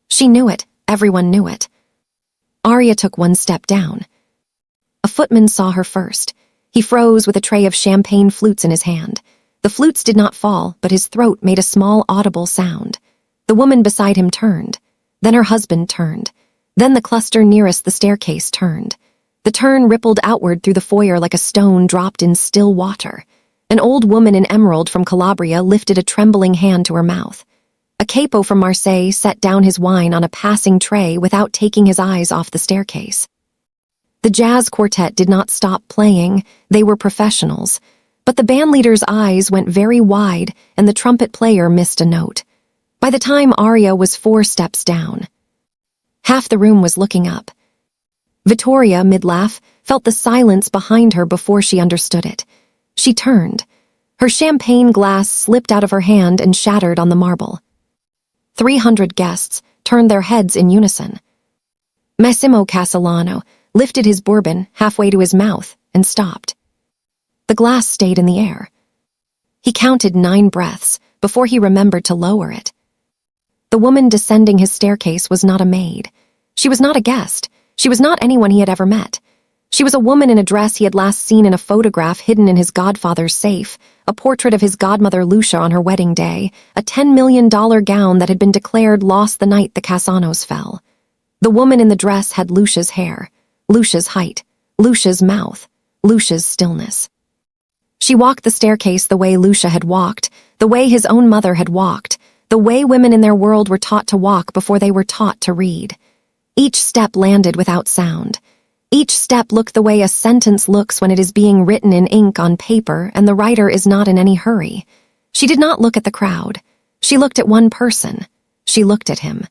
She knew it. Everyone knew it. Arya took 1 step down. A footman saw her first. He froze with a tray of champagne flutes in his hand. The flutes did not fall, but his throat made a small audible sound. The woman beside him turned. Then her husband turned. Then the cluster nearest the staircase turned. The turn rippled outward through the foyer like a stone dropped in still water. An old woman in emerald from Calabria lifted a trembling hand to her mouth. A capo from Marseille set down his wine on a passing tray without taking his eyes off the staircase. The jazz quartet did not stop playing. They were professionals. But the bandleader's eyes went very wide and the trumpet player missed a note. By the time Arya was 4 steps down, half the room was looking up. Vittoria, mid-laugh, felt the silence behind her before she understood it. She turned. Her champagne glass slipped out of her hand and shattered on the marble. 300 guests turned their heads in unison. Massimo Castellano lifted his bourbon halfway to his mouth and stopped. The glass stayed in the air. He counted 9 breaths before he remembered to lower it. The woman descending his staircase was not a maid. She was not a guest. She was not anyone he had ever met. She was a woman in a dress he had last seen in a photograph hidden in his godfather's safe, a portrait of his godmother Lucia on her wedding day, a $10 million gown that had been declared lost the night the Casanos fell. The woman in the dress had Lucia's hair, Lucia's height, Lucia's mouth, Lucia's stillness. She walked the staircase the way Lucia had walked, the way his own mother had walked, the way women in their world were taught to walk before they were taught to read. Each step landed without sound. Each step looked the way a sentence looks when it is being written in ink on paper and the writer is not in any hurry. She did not look at the crowd. She looked at one person. She looked at him.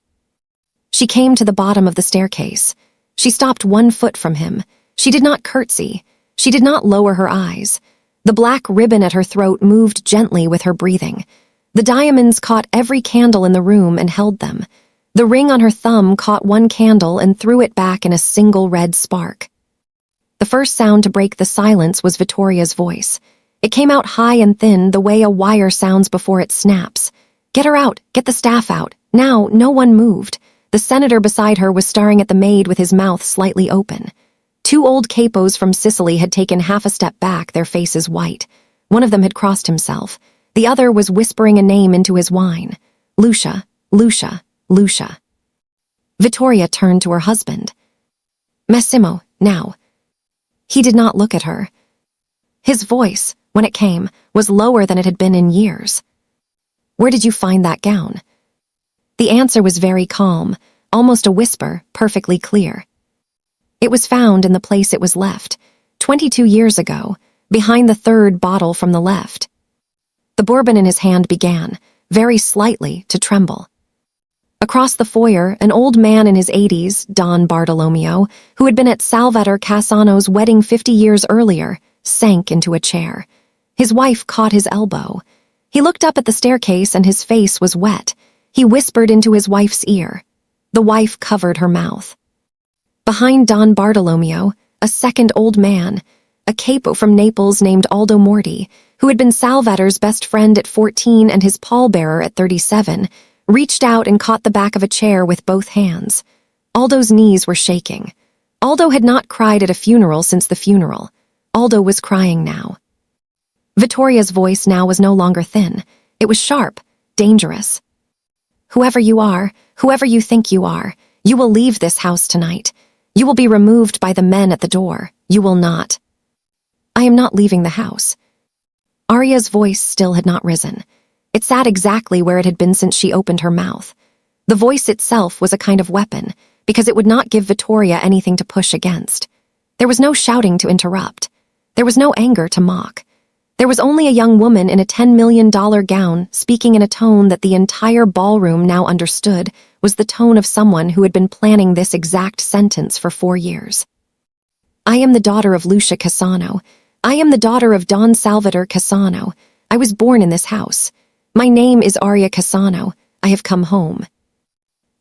She came to the bottom of the staircase. She stopped 1 foot from him. She did not curtsy. She did not lower her eyes. The black ribbon at her throat moved gently with her breathing. The diamonds caught every candle in the room and held them. The ring on her thumb caught one candle and threw it back in a single red spark. The first sound to break the silence was Vittoria's voice. It came out high and thin, the way a wire sounds before it snaps. "Get her out! Get the staff out! Now!" No one moved. The senator beside her was staring at the maid with his mouth slightly open. 2 old capos from Sicily had taken half a step back, their faces white. One of them had crossed himself. The other was whispering a name into his wine. Lucia, Lucia, Lucia. Vittoria turned to her husband. "Massimo, now." He did not look at her. His voice, when it came, was lower than it had been in years. "Where did you find that gown?" The answer was very calm, almost a whisper, perfectly clear. "It was found in the place it was left, 22 years ago, behind the 3rd bottle from the left." The bourbon in his hand began, very slightly, to tremble. Across the foyer, an old man in his 80s, Don Bartolomeo, who had been at Salvatore Cassano's wedding 50 years earlier, sank into a chair. His wife caught his elbow. He looked up at the staircase and his face was wet. He whispered into his wife's ear. The wife covered her mouth. Behind Don Bartolomeo, a second old man, a capo from Naples named Aldo Morti, who had been Salvatore's best friend at 14 and his pallbearer at 37, reached out and caught the back of a chair with both hands. Aldo's knees were shaking. Aldo had not cried at a funeral since the funeral. Aldo was crying now. Vittoria's voice now was no longer thin. It was sharp, dangerous. "Whoever you are, whoever you think you are, you will leave this house tonight. You will be removed by the men at the door. You will not." "I am not leaving the house." Aria's voice still had not risen. It sat exactly where it had been since she opened her mouth. The voice itself was a kind of weapon, because it would not give Vittoria anything to push against. There was no shouting to interrupt. There was no anger to mock. There was only a young woman in a $10 million gown speaking in a tone that the entire ballroom now understood was the tone of someone who had been planning this exact sentence for 4 years. "I am the daughter of Lucia Cassano. I am the daughter of Don Salvatore Cassano. I was born in this house. My name is Aria Cassano. I have come home."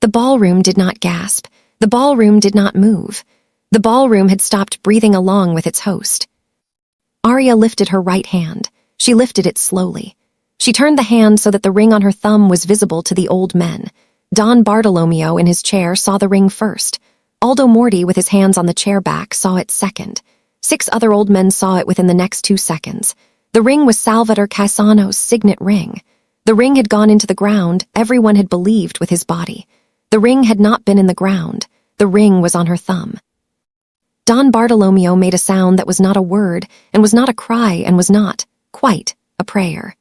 The ballroom did not gasp. The ballroom did not move. The ballroom had stopped breathing along with its host. Aria lifted her right hand. She lifted it slowly. She turned the hand so that the ring on her thumb was visible to the old men. Don Bartolomeo in his chair saw the ring first. Aldo Morti with his hands on the chair back saw it second. 6 other old men saw it within the next 2 seconds. The ring was Salvatore Cassano's signet ring. The ring had gone into the ground, everyone had believed with his body. The ring had not been in the ground. The ring was on her thumb. Don Bartolomeo made a sound that was not a word, and was not a cry, and was not, quite, a prayer.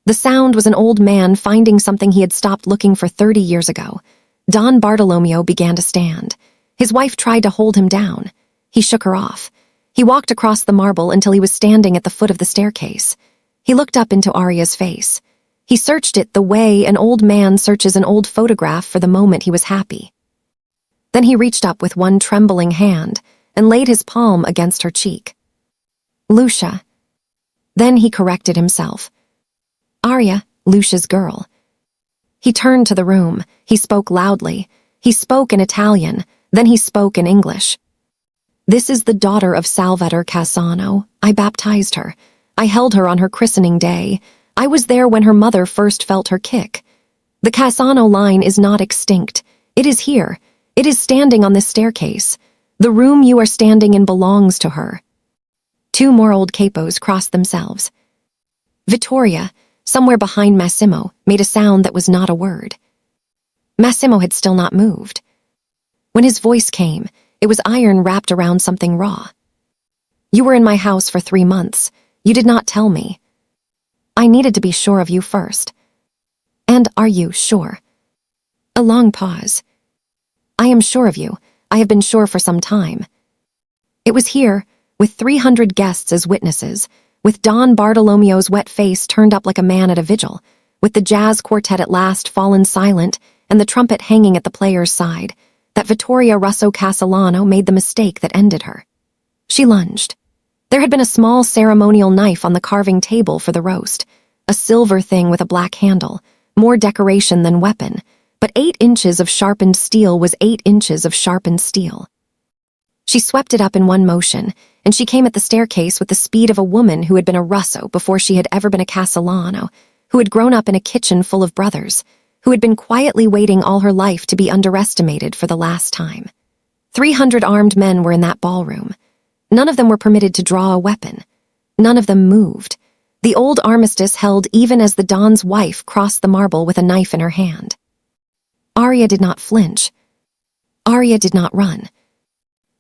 The sound was an old man finding something he had stopped looking for 30 years ago. Don Bartolomeo began to stand. His wife tried to hold him down. He shook her off. He walked across the marble until he was standing at the foot of the staircase. He looked up into Aria's face. He searched it the way an old man searches an old photograph for the moment he was happy. Then he reached up with one trembling hand and laid his palm against her cheek. "Lucia." Then he corrected himself. "Aria, Lucia's girl." He turned to the room. He spoke loudly. He spoke in Italian, then he spoke in English. "This is the daughter of Salvatore Cassano. I baptized her. I held her on her christening day. I was there when her mother first felt her kick. The Cassano line is not extinct. It is here. It is standing on this staircase. The room you are standing in belongs to her." Two more old capos crossed themselves. Vittoria, somewhere behind Massimo, made a sound that was not a word. Massimo had still not moved. When his voice came, it was iron wrapped around something raw. "You were in my house for 3 months. You did not tell me. I needed to be sure of you first." "And are you sure?" A long pause. "I am sure of you. I have been sure for some time." It was here, with 300 guests as witnesses, with Don Bartolomeo's wet face turned up like a man at a vigil, with the jazz quartet at last fallen silent and the trumpet hanging at the player's side, that Vittoria Russo Castellano made the mistake that ended her. She lunged. There had been a small ceremonial knife on the carving table for the roast, a silver thing with a black handle, more decoration than weapon, but 8 inches of sharpened steel was 8 inches of sharpened steel. She swept it up in one motion, and she came at the staircase with the speed of a woman who had been a Russo before she had ever been a Castellano, who had grown up in a kitchen full of brothers, who had been quietly waiting all her life to be underestimated for the last time. 300 armed men were in that ballroom. None of them were permitted to draw a weapon. None of them moved. The old armistice held even as the Don's wife crossed the marble with a knife in her hand. Arya did not flinch. Arya did not run.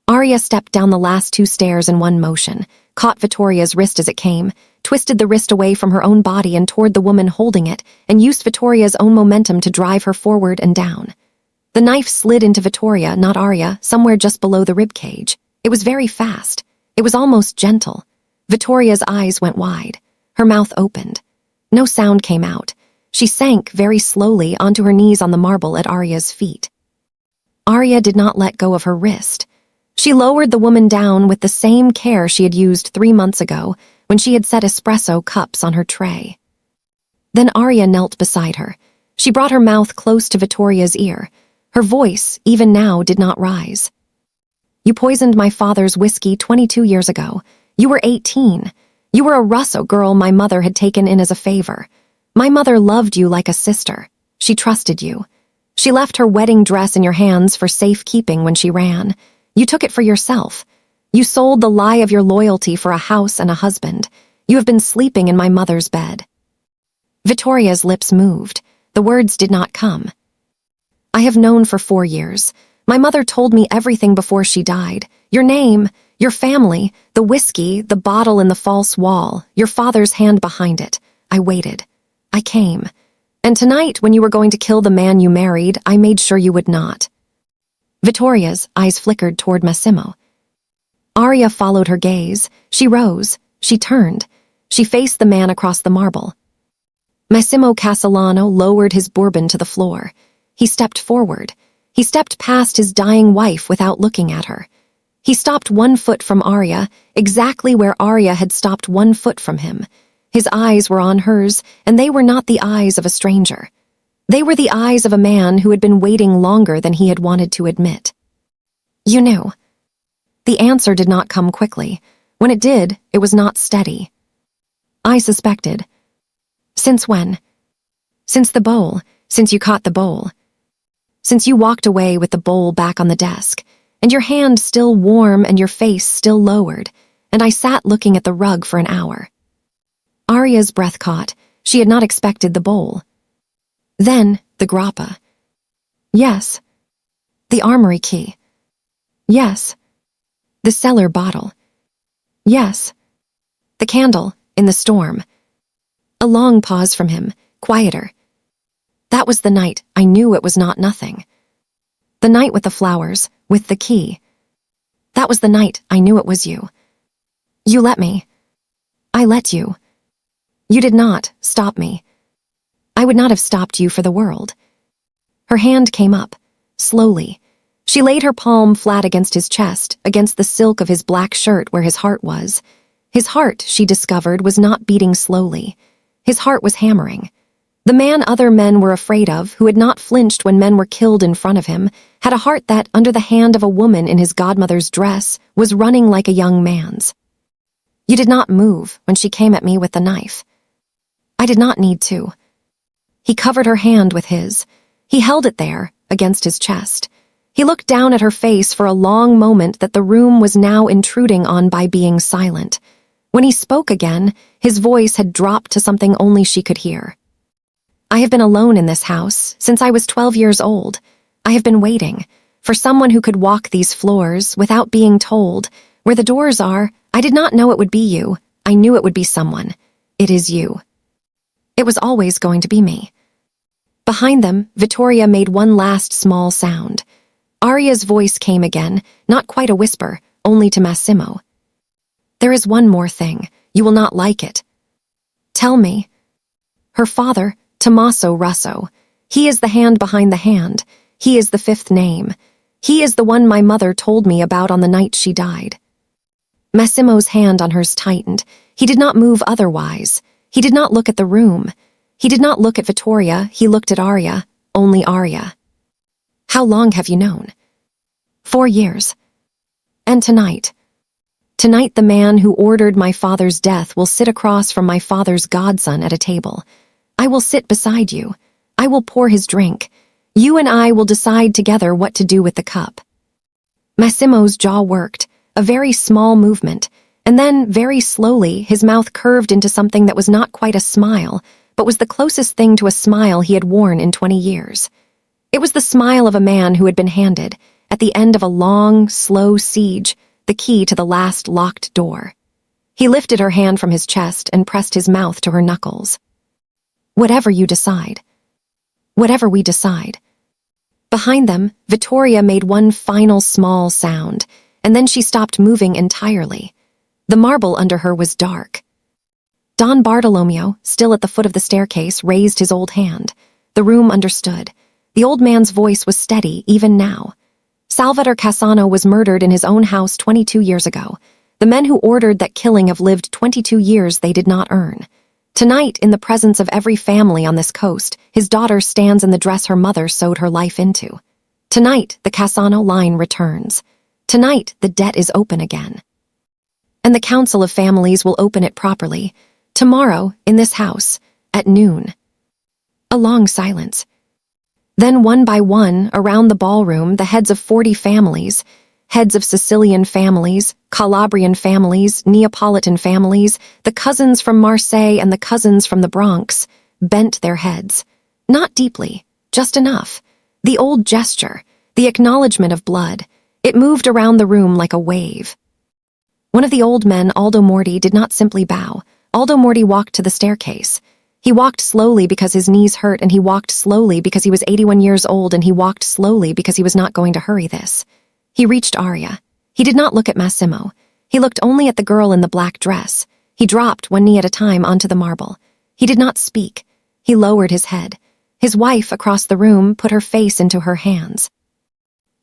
Arya stepped down the last 2 stairs in one motion, caught Vittoria's wrist as it came, twisted the wrist away from her own body and toward the woman holding it, and used Vittoria's own momentum to drive her forward and down. The knife slid into Vittoria, not Arya, somewhere just below the ribcage. It was very fast. It was almost gentle. Vittoria's eyes went wide. Her mouth opened. No sound came out. She sank very slowly onto her knees on the marble at Arya's feet. Arya did not let go of her wrist. She lowered the woman down with the same care she had used 3 months ago when she had set espresso cups on her tray. Then Arya knelt beside her. She brought her mouth close to Vittoria's ear. Her voice, even now, did not rise. "You poisoned my father's whiskey 22 years ago. You were 18. You were a Russo girl my mother had taken in as a favor. My mother loved you like a sister. She trusted you. She left her wedding dress in your hands for safekeeping when she ran. You took it for yourself. You sold the lie of your loyalty for a house and a husband. You have been sleeping in my mother's bed." Vittoria's lips moved. The words did not come. "I have known for 4 years. My mother told me everything before she died. Your name, your family, the whiskey, the bottle in the false wall, your father's hand behind it. I waited. I came. And tonight, when you were going to kill the man you married, I made sure you would not." Vittoria's eyes flickered toward Massimo. Arya followed her gaze. She rose. She turned. She faced the man across the marble. Massimo Castellano lowered his bourbon to the floor. He stepped forward. He stepped past his dying wife without looking at her. He stopped 1 foot from Arya, exactly where Arya had stopped 1 foot from him. His eyes were on hers, and they were not the eyes of a stranger. They were the eyes of a man who had been waiting longer than he had wanted to admit. "You knew." The answer did not come quickly. When it did, it was not steady. "I suspected." "Since when?" "Since the bowl, since you caught the bowl. Since you walked away with the bowl back on the desk, and your hand still warm and your face still lowered, and I sat looking at the rug for an hour." Arya's breath caught. She had not expected the bowl. "Then, the grappa." "Yes." "The armory key." "Yes." "The cellar bottle." "Yes." "The candle, in the storm." A long pause from him, quieter. "That was the night I knew it was not nothing. The night with the flowers, with the key. That was the night I knew it was you. You let me. I let you. You did not stop me. I would not have stopped you for the world." Her hand came up, slowly. She laid her palm flat against his chest, against the silk of his black shirt where his heart was. His heart, she discovered, was not beating slowly. His heart was hammering. The man other men were afraid of, who had not flinched when men were killed in front of him, had a heart that, under the hand of a woman in his godmother's dress, was running like a young man's. "You did not move when she came at me with the knife. I did not need to." He covered her hand with his. He held it there, against his chest. He looked down at her face for a long moment that the room was now intruding on by being silent. When he spoke again, his voice had dropped to something only she could hear. I have been alone in this house since I was 12 years old. I have been waiting for someone who could walk these floors without being told. Where the doors are, I did not know it would be you. I knew it would be someone. It is you. It was always going to be me. Behind them, Vittoria made one last small sound. Aria's voice came again, not quite a whisper, only to Massimo. There is one more thing. You will not like it. Tell me. Her father, Tommaso Russo. He is the hand behind the hand. He is the fifth name. He is the one my mother told me about on the night she died. Massimo's hand on hers tightened. He did not move otherwise. He did not look at the room. He did not look at Vittoria. He looked at Aria, only Aria. How long have you known? 4 years. And tonight. Tonight the man who ordered my father's death will sit across from my father's godson at a table. I will sit beside you. I will pour his drink. You and I will decide together what to do with the cup. Massimo's jaw worked, a very small movement, and then, very slowly, his mouth curved into something that was not quite a smile, but was the closest thing to a smile he had worn in 20 years. It was the smile of a man who had been handed, at the end of a long, slow siege, the key to the last locked door. He lifted her hand from his chest and pressed his mouth to her knuckles. Whatever you decide. Whatever we decide. Behind them, Vittoria made one final small sound, and then she stopped moving entirely. The marble under her was dark. Don Bartolomeo, still at the foot of the staircase, raised his old hand. The room understood. The old man's voice was steady, even now. Salvatore Cassano was murdered in his own house 22 years ago. The men who ordered that killing have lived 22 years they did not earn. Tonight, in the presence of every family on this coast, his daughter stands in the dress her mother sewed her life into. Tonight, the Cassano line returns. Tonight, the debt is open again. And the Council of Families will open it properly. Tomorrow, in this house, at noon. A long silence. Then one by one, around the ballroom, the heads of 40 families, heads of Sicilian families, Calabrian families, Neapolitan families, the cousins from Marseille and the cousins from the Bronx, bent their heads. Not deeply, just enough. The old gesture, the acknowledgement of blood, it moved around the room like a wave. One of the old men, Aldo Morti, did not simply bow. Aldo Morti walked to the staircase. He walked slowly because his knees hurt, and he walked slowly because he was 81 years old, and he walked slowly because he was not going to hurry this. He reached Aria. He did not look at Massimo. He looked only at the girl in the black dress. He dropped one knee at a time onto the marble. He did not speak. He lowered his head. His wife, across the room, put her face into her hands.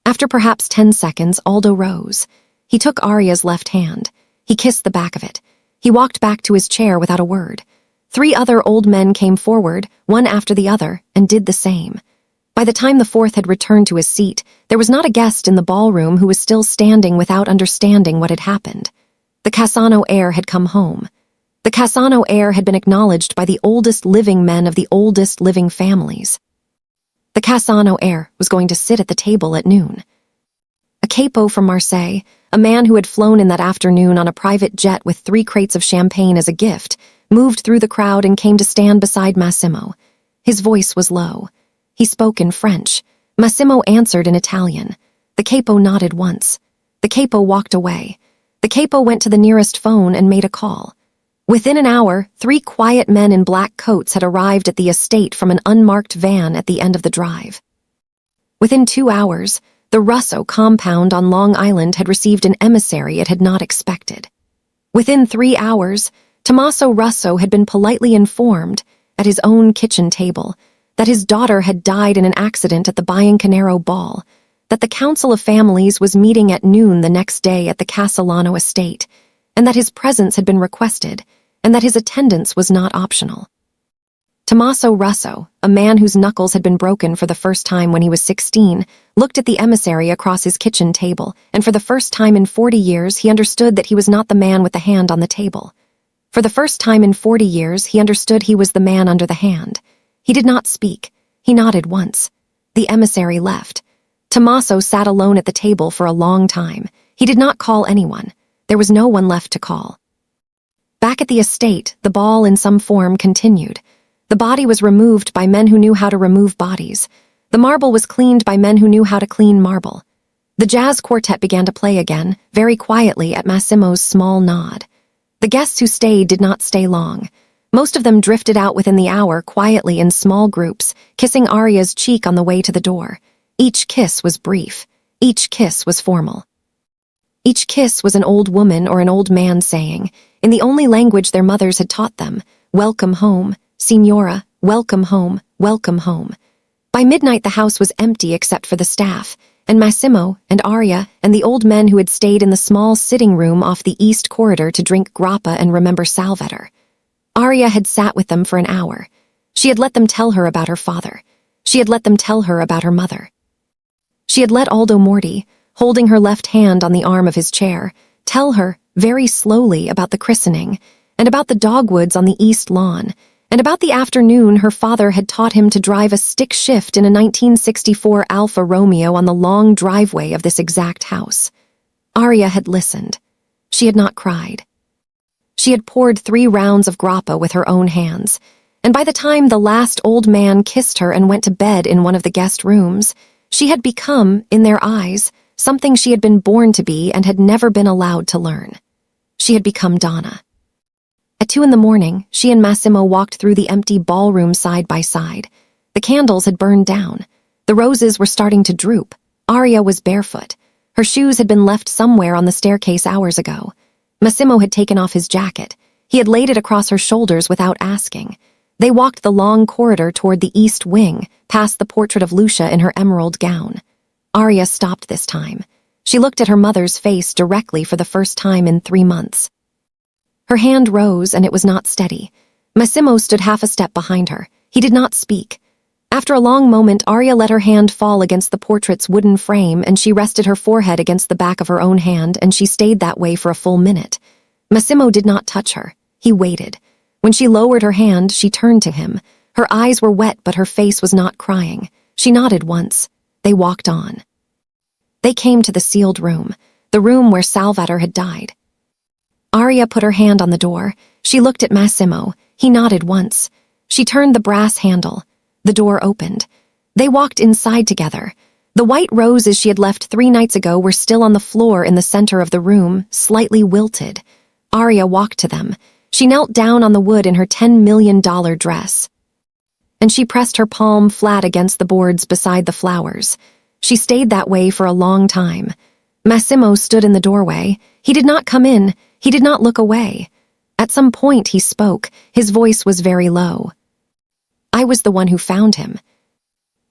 After perhaps 10 seconds, Aldo rose. He took Aria's left hand. He kissed the back of it. He walked back to his chair without a word. 3 other old men came forward, one after the other, and did the same. By the time the 4th had returned to his seat, there was not a guest in the ballroom who was still standing without understanding what had happened. The Cassano heir had come home. The Cassano heir had been acknowledged by the oldest living men of the oldest living families. The Cassano heir was going to sit at the table at noon. A capo from Marseille, a man who had flown in that afternoon on a private jet with 3 crates of champagne as a gift, moved through the crowd and came to stand beside Massimo. His voice was low. He spoke in French. Massimo answered in Italian. The capo nodded once. The capo walked away. The capo went to the nearest phone and made a call. Within an hour, 3 quiet men in black coats had arrived at the estate from an unmarked van at the end of the drive. Within 2 hours, the Russo compound on Long Island had received an emissary it had not expected. Within 3 hours, Tommaso Russo had been politely informed, at his own kitchen table, that his daughter had died in an accident at the Bianconero Ball, that the Council of Families was meeting at noon the next day at the Castellano estate, and that his presence had been requested, and that his attendance was not optional. Tommaso Russo, a man whose knuckles had been broken for the first time when he was 16, looked at the emissary across his kitchen table, and for the first time in 40 years he understood that he was not the man with the hand on the table. For the first time in 40 years he understood he was the man under the hand. He did not speak. He nodded once. The emissary left. Tommaso sat alone at the table for a long time. He did not call anyone. There was no one left to call. Back at the estate, the ball in some form continued. The body was removed by men who knew how to remove bodies. The marble was cleaned by men who knew how to clean marble. The jazz quartet began to play again, very quietly at Massimo's small nod. The guests who stayed did not stay long. Most of them drifted out within the hour quietly in small groups, kissing Aria's cheek on the way to the door. Each kiss was brief. Each kiss was formal. Each kiss was an old woman or an old man saying, in the only language their mothers had taught them, "Welcome home, Signora, welcome home, welcome home." By midnight the house was empty except for the staff, and Massimo and Aria and the old men who had stayed in the small sitting room off the east corridor to drink grappa and remember Salvator. Aria had sat with them for an hour. She had let them tell her about her father. She had let them tell her about her mother. She had let Aldo Morti, holding her left hand on the arm of his chair, tell her, very slowly, about the christening, and about the dogwoods on the east lawn, and about the afternoon her father had taught him to drive a stick shift in a 1964 Alfa Romeo on the long driveway of this exact house. Aria had listened. She had not cried. She had poured 3 rounds of grappa with her own hands, and by the time the last old man kissed her and went to bed in one of the guest rooms, she had become, in their eyes, something she had been born to be and had never been allowed to learn. She had become Donna. At 2 a.m, she and Massimo walked through the empty ballroom side by side. The candles had burned down. The roses were starting to droop. Aria was barefoot. Her shoes had been left somewhere on the staircase hours ago. Massimo had taken off his jacket. He had laid it across her shoulders without asking. They walked the long corridor toward the east wing, past the portrait of Lucia in her emerald gown. Aria stopped this time. She looked at her mother's face directly for the first time in 3 months. Her hand rose, and it was not steady. Massimo stood half a step behind her. He did not speak. After a long moment, Aria let her hand fall against the portrait's wooden frame, and she rested her forehead against the back of her own hand, and she stayed that way for a full minute. Massimo did not touch her. He waited. When she lowered her hand, she turned to him. Her eyes were wet, but her face was not crying. She nodded once. They walked on. They came to the sealed room, the room where Salvator had died. Aria put her hand on the door. She looked at Massimo. He nodded once. She turned the brass handle. The door opened. They walked inside together. The white roses she had left 3 nights ago were still on the floor in the center of the room, slightly wilted. Aria walked to them. She knelt down on the wood in her $10 million dress. And she pressed her palm flat against the boards beside the flowers. She stayed that way for a long time. Massimo stood in the doorway. He did not come in. He did not look away. At some point he spoke. His voice was very low. "I was the one who found him."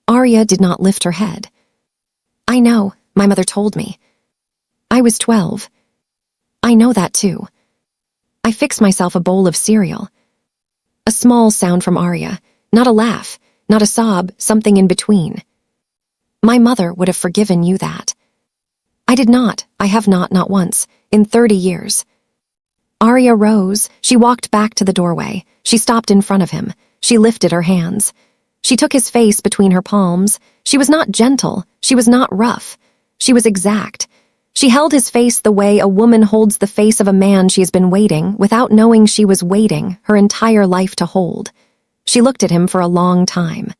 Aria did not lift her head. "I know, my mother told me. I was 12. I know that too." I fixed myself a bowl of cereal. A small sound from Aria, not a laugh, not a sob, something in between. "My mother would have forgiven you that." "I did not, I have not once, in 30 years. Aria rose. She walked back to the doorway. She stopped in front of him. She lifted her hands. She took his face between her palms. She was not gentle. She was not rough. She was exact. She held his face the way a woman holds the face of a man she has been waiting, without knowing she was waiting, her entire life to hold. She looked at him for a long time.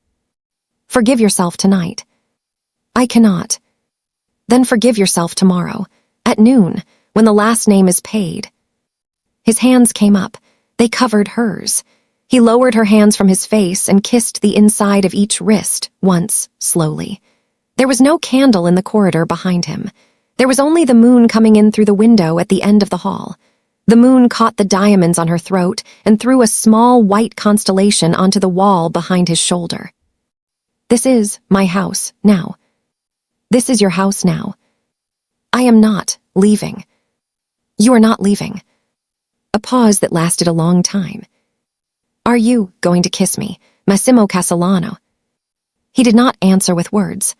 "Forgive yourself tonight." "I cannot." "Then forgive yourself tomorrow, at noon, when the last name is paid." His hands came up. They covered hers. He lowered her hands from his face and kissed the inside of each wrist, once, slowly. There was no candle in the corridor behind him. There was only the moon coming in through the window at the end of the hall. The moon caught the diamonds on her throat and threw a small white constellation onto the wall behind his shoulder. "This is my house now. This is your house now. I am not leaving. You are not leaving." A pause that lasted a long time. "Are you going to kiss me, Massimo Castellano?" He did not answer with words.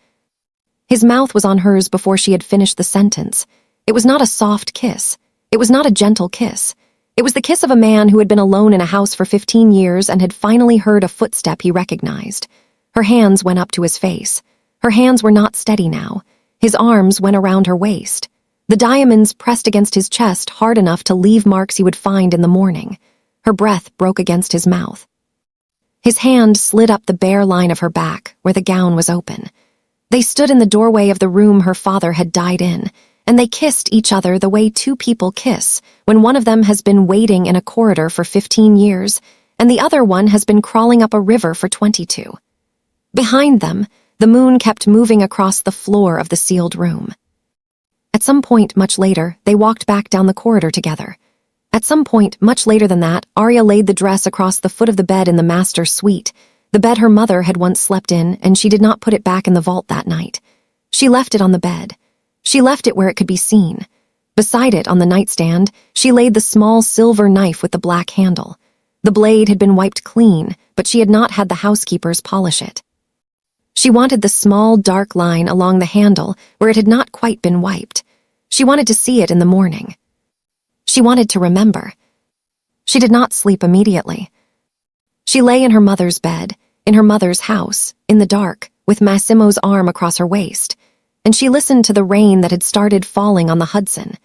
His mouth was on hers before she had finished the sentence. It was not a soft kiss. It was not a gentle kiss. It was the kiss of a man who had been alone in a house for 15 years and had finally heard a footstep he recognized. Her hands went up to his face. Her hands were not steady now. His arms went around her waist. The diamonds pressed against his chest hard enough to leave marks he would find in the morning. Her breath broke against his mouth. His hand slid up the bare line of her back, where the gown was open. They stood in the doorway of the room her father had died in, and they kissed each other the way two people kiss when one of them has been waiting in a corridor for 15 years and the other one has been crawling up a river for 22. Behind them, the moon kept moving across the floor of the sealed room. At some point much later, they walked back down the corridor together. At some point much later than that, Arya laid the dress across the foot of the bed in the master suite, the bed her mother had once slept in, and she did not put it back in the vault that night. She left it on the bed. She left it where it could be seen. Beside it, on the nightstand, she laid the small silver knife with the black handle. The blade had been wiped clean, but she had not had the housekeepers polish it. She wanted the small, dark line along the handle where it had not quite been wiped. She wanted to see it in the morning. She wanted to remember. She did not sleep immediately. She lay in her mother's bed, in her mother's house, in the dark, with Massimo's arm across her waist, and she listened to the rain that had started falling on the Hudson,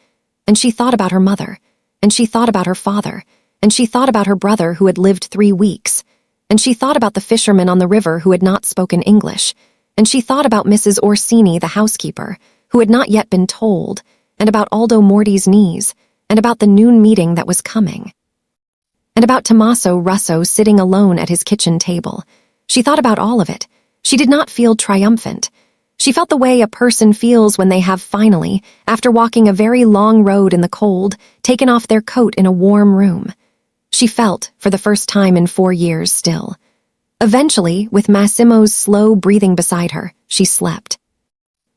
and she thought about her mother, and she thought about her father, and she thought about her brother who had lived 3 weeks, and she thought about the fisherman on the river who had not spoken English, and she thought about Mrs. Orsini, the housekeeper, who had not yet been told, and about Aldo Morti's knees, and about the noon meeting that was coming, and about Tommaso Russo sitting alone at his kitchen table. She thought about all of it. She did not feel triumphant. She felt the way a person feels when they have finally, after walking a very long road in the cold, taken off their coat in a warm room. She felt, for the first time in 4 years still. Eventually, with Massimo's slow breathing beside her, she slept.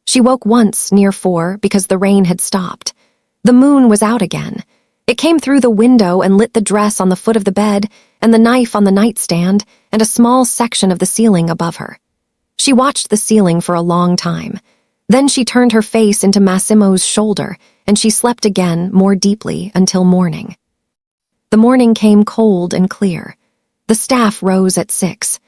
She woke once near 4 because the rain had stopped. The moon was out again. It came through the window and lit the dress on the foot of the bed, and the knife on the nightstand, and a small section of the ceiling above her. She watched the ceiling for a long time. Then she turned her face into Massimo's shoulder, and she slept again more deeply until morning. The morning came cold and clear. The staff rose at 6.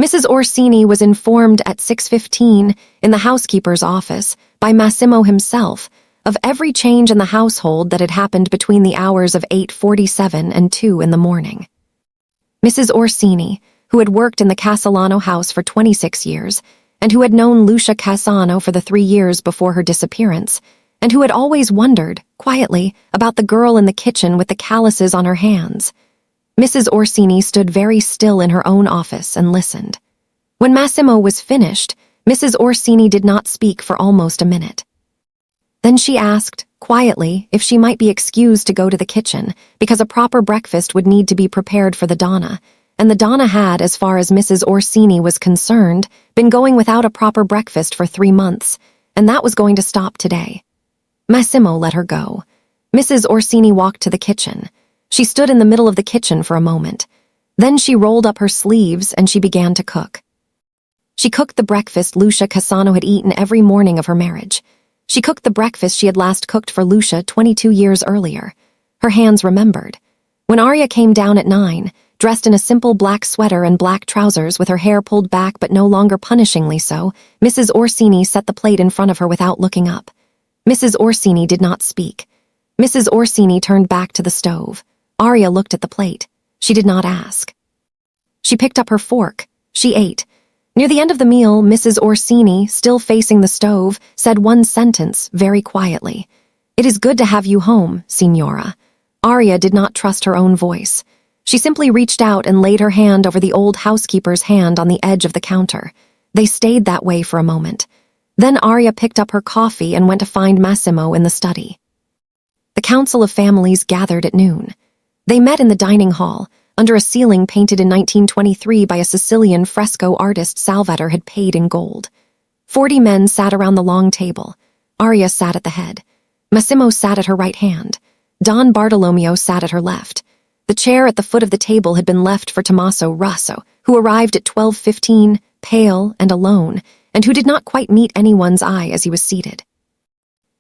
Mrs. Orsini was informed at 6:15 in the housekeeper's office by Massimo himself of every change in the household that had happened between the hours of 8:47 and 2 in the morning. Mrs. Orsini, who had worked in the Castellano house for 26 years, and who had known Lucia Cassano for the 3 years before her disappearance, and who had always wondered, quietly, about the girl in the kitchen with the calluses on her hands. Mrs. Orsini stood very still in her own office and listened. When Massimo was finished, Mrs. Orsini did not speak for almost a minute. Then she asked, quietly, if she might be excused to go to the kitchen, because a proper breakfast would need to be prepared for the Donna, and the Donna had, as far as Mrs. Orsini was concerned, been going without a proper breakfast for 3 months, and that was going to stop today. Massimo let her go. Mrs. Orsini walked to the kitchen. She stood in the middle of the kitchen for a moment. Then she rolled up her sleeves and she began to cook. She cooked the breakfast Lucia Cassano had eaten every morning of her marriage. She cooked the breakfast she had last cooked for Lucia 22 years earlier. Her hands remembered. When Arya came down at 9, dressed in a simple black sweater and black trousers with her hair pulled back but no longer punishingly so, Mrs. Orsini set the plate in front of her without looking up. Mrs. Orsini did not speak. Mrs. Orsini turned back to the stove. Arya looked at the plate. She did not ask. She picked up her fork. She ate. Near the end of the meal, Mrs. Orsini, still facing the stove, said one sentence very quietly. "It is good to have you home, Signora." Arya did not trust her own voice. She simply reached out and laid her hand over the old housekeeper's hand on the edge of the counter. They stayed that way for a moment. Then Arya picked up her coffee and went to find Massimo in the study. The Council of Families gathered at noon. They met in the dining hall, under a ceiling painted in 1923 by a Sicilian fresco artist Salvator had paid in gold. 40 men sat around the long table. Arya sat at the head. Massimo sat at her right hand. Don Bartolomeo sat at her left. The chair at the foot of the table had been left for Tommaso Russo, who arrived at 12:15, pale and alone, and who did not quite meet anyone's eye as he was seated.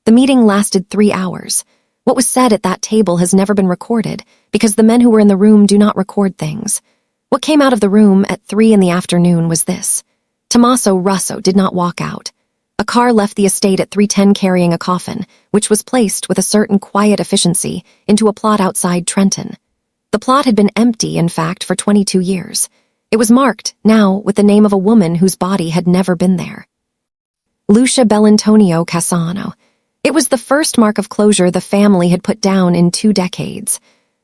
The meeting lasted 3 hours. What was said at that table has never been recorded, because the men who were in the room do not record things. What came out of the room at 3 in the afternoon was this. Tommaso Russo did not walk out. A car left the estate at 3:10 carrying a coffin, which was placed with a certain quiet efficiency into a plot outside Trenton. The plot had been empty, in fact, for 22 years. It was marked, now, with the name of a woman whose body had never been there. Lucia Bellantonio Cassano. It was the first mark of closure the family had put down in 2 decades.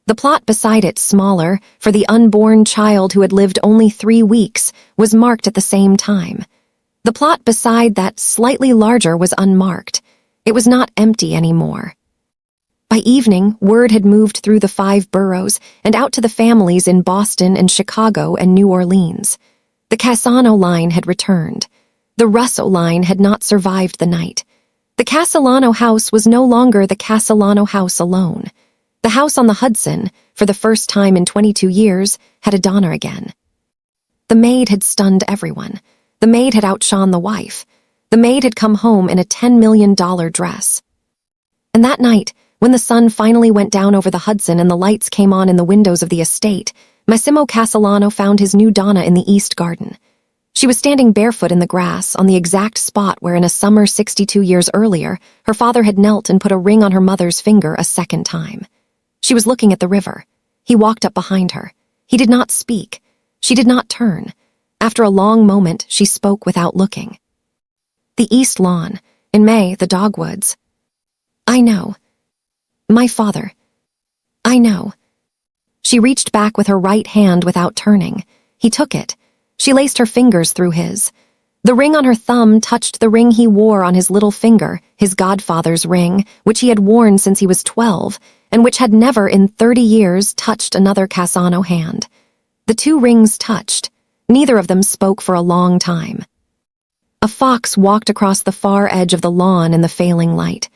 The plot beside it, smaller, for the unborn child who had lived only 3 weeks, was marked at the same time. The plot beside that, slightly larger, was unmarked. It was not empty anymore. By evening, word had moved through the 5 boroughs and out to the families in Boston and Chicago and New Orleans. The Cassano line had returned. The Russo line had not survived the night. The Castellano house was no longer the Castellano house alone. The house on the Hudson, for the first time in 22 years, had a Donna again. The maid had stunned everyone. The maid had outshone the wife. The maid had come home in a $10 million dress. And that night, when the sun finally went down over the Hudson and the lights came on in the windows of the estate, Massimo Castellano found his new Donna in the East Garden. She was standing barefoot in the grass on the exact spot where in a summer 62 years earlier, her father had knelt and put a ring on her mother's finger a second time. She was looking at the river. He walked up behind her. He did not speak. She did not turn. After a long moment, she spoke without looking. The East Lawn. In May, the dogwoods. I know. My father. I know. She reached back with her right hand without turning. He took it. She laced her fingers through his. The ring on her thumb touched the ring he wore on his little finger, his godfather's ring, which he had worn since he was 12, and which had never in 30 years touched another Cassano hand. The 2 rings touched. Neither of them spoke for a long time. A fox walked across the far edge of the lawn in the failing light.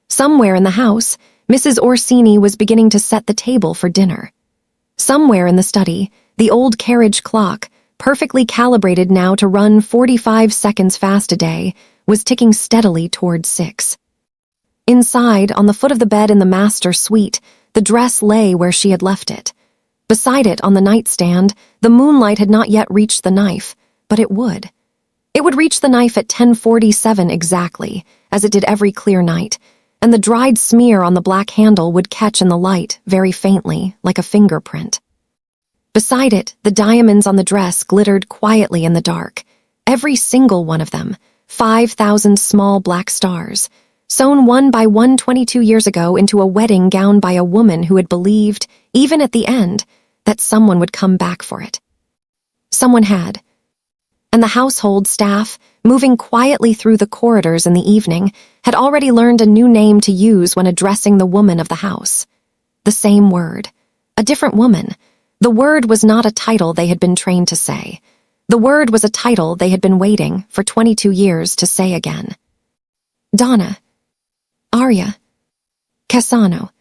Somewhere in the house, Mrs. Orsini was beginning to set the table for dinner. Somewhere in the study, the old carriage clock, perfectly calibrated now to run 45 seconds fast a day, was ticking steadily toward 6. Inside, on the foot of the bed in the master suite, the dress lay where she had left it. Beside it, on the nightstand, the moonlight had not yet reached the knife, but it would. It would reach the knife at 10:47 exactly, as it did every clear night, and the dried smear on the black handle would catch in the light, very faintly, like a fingerprint. Beside it, the diamonds on the dress glittered quietly in the dark, every single one of them, 5,000 small black stars, sewn one by one 22 years ago into a wedding gown by a woman who had believed, even at the end, that someone would come back for it. Someone had. And the household staff, moving quietly through the corridors in the evening, had already learned a new name to use when addressing the woman of the house. The same word. A different woman. The word was not a title they had been trained to say. The word was a title they had been waiting for 22 years to say again. Donna. Arya. Cassano.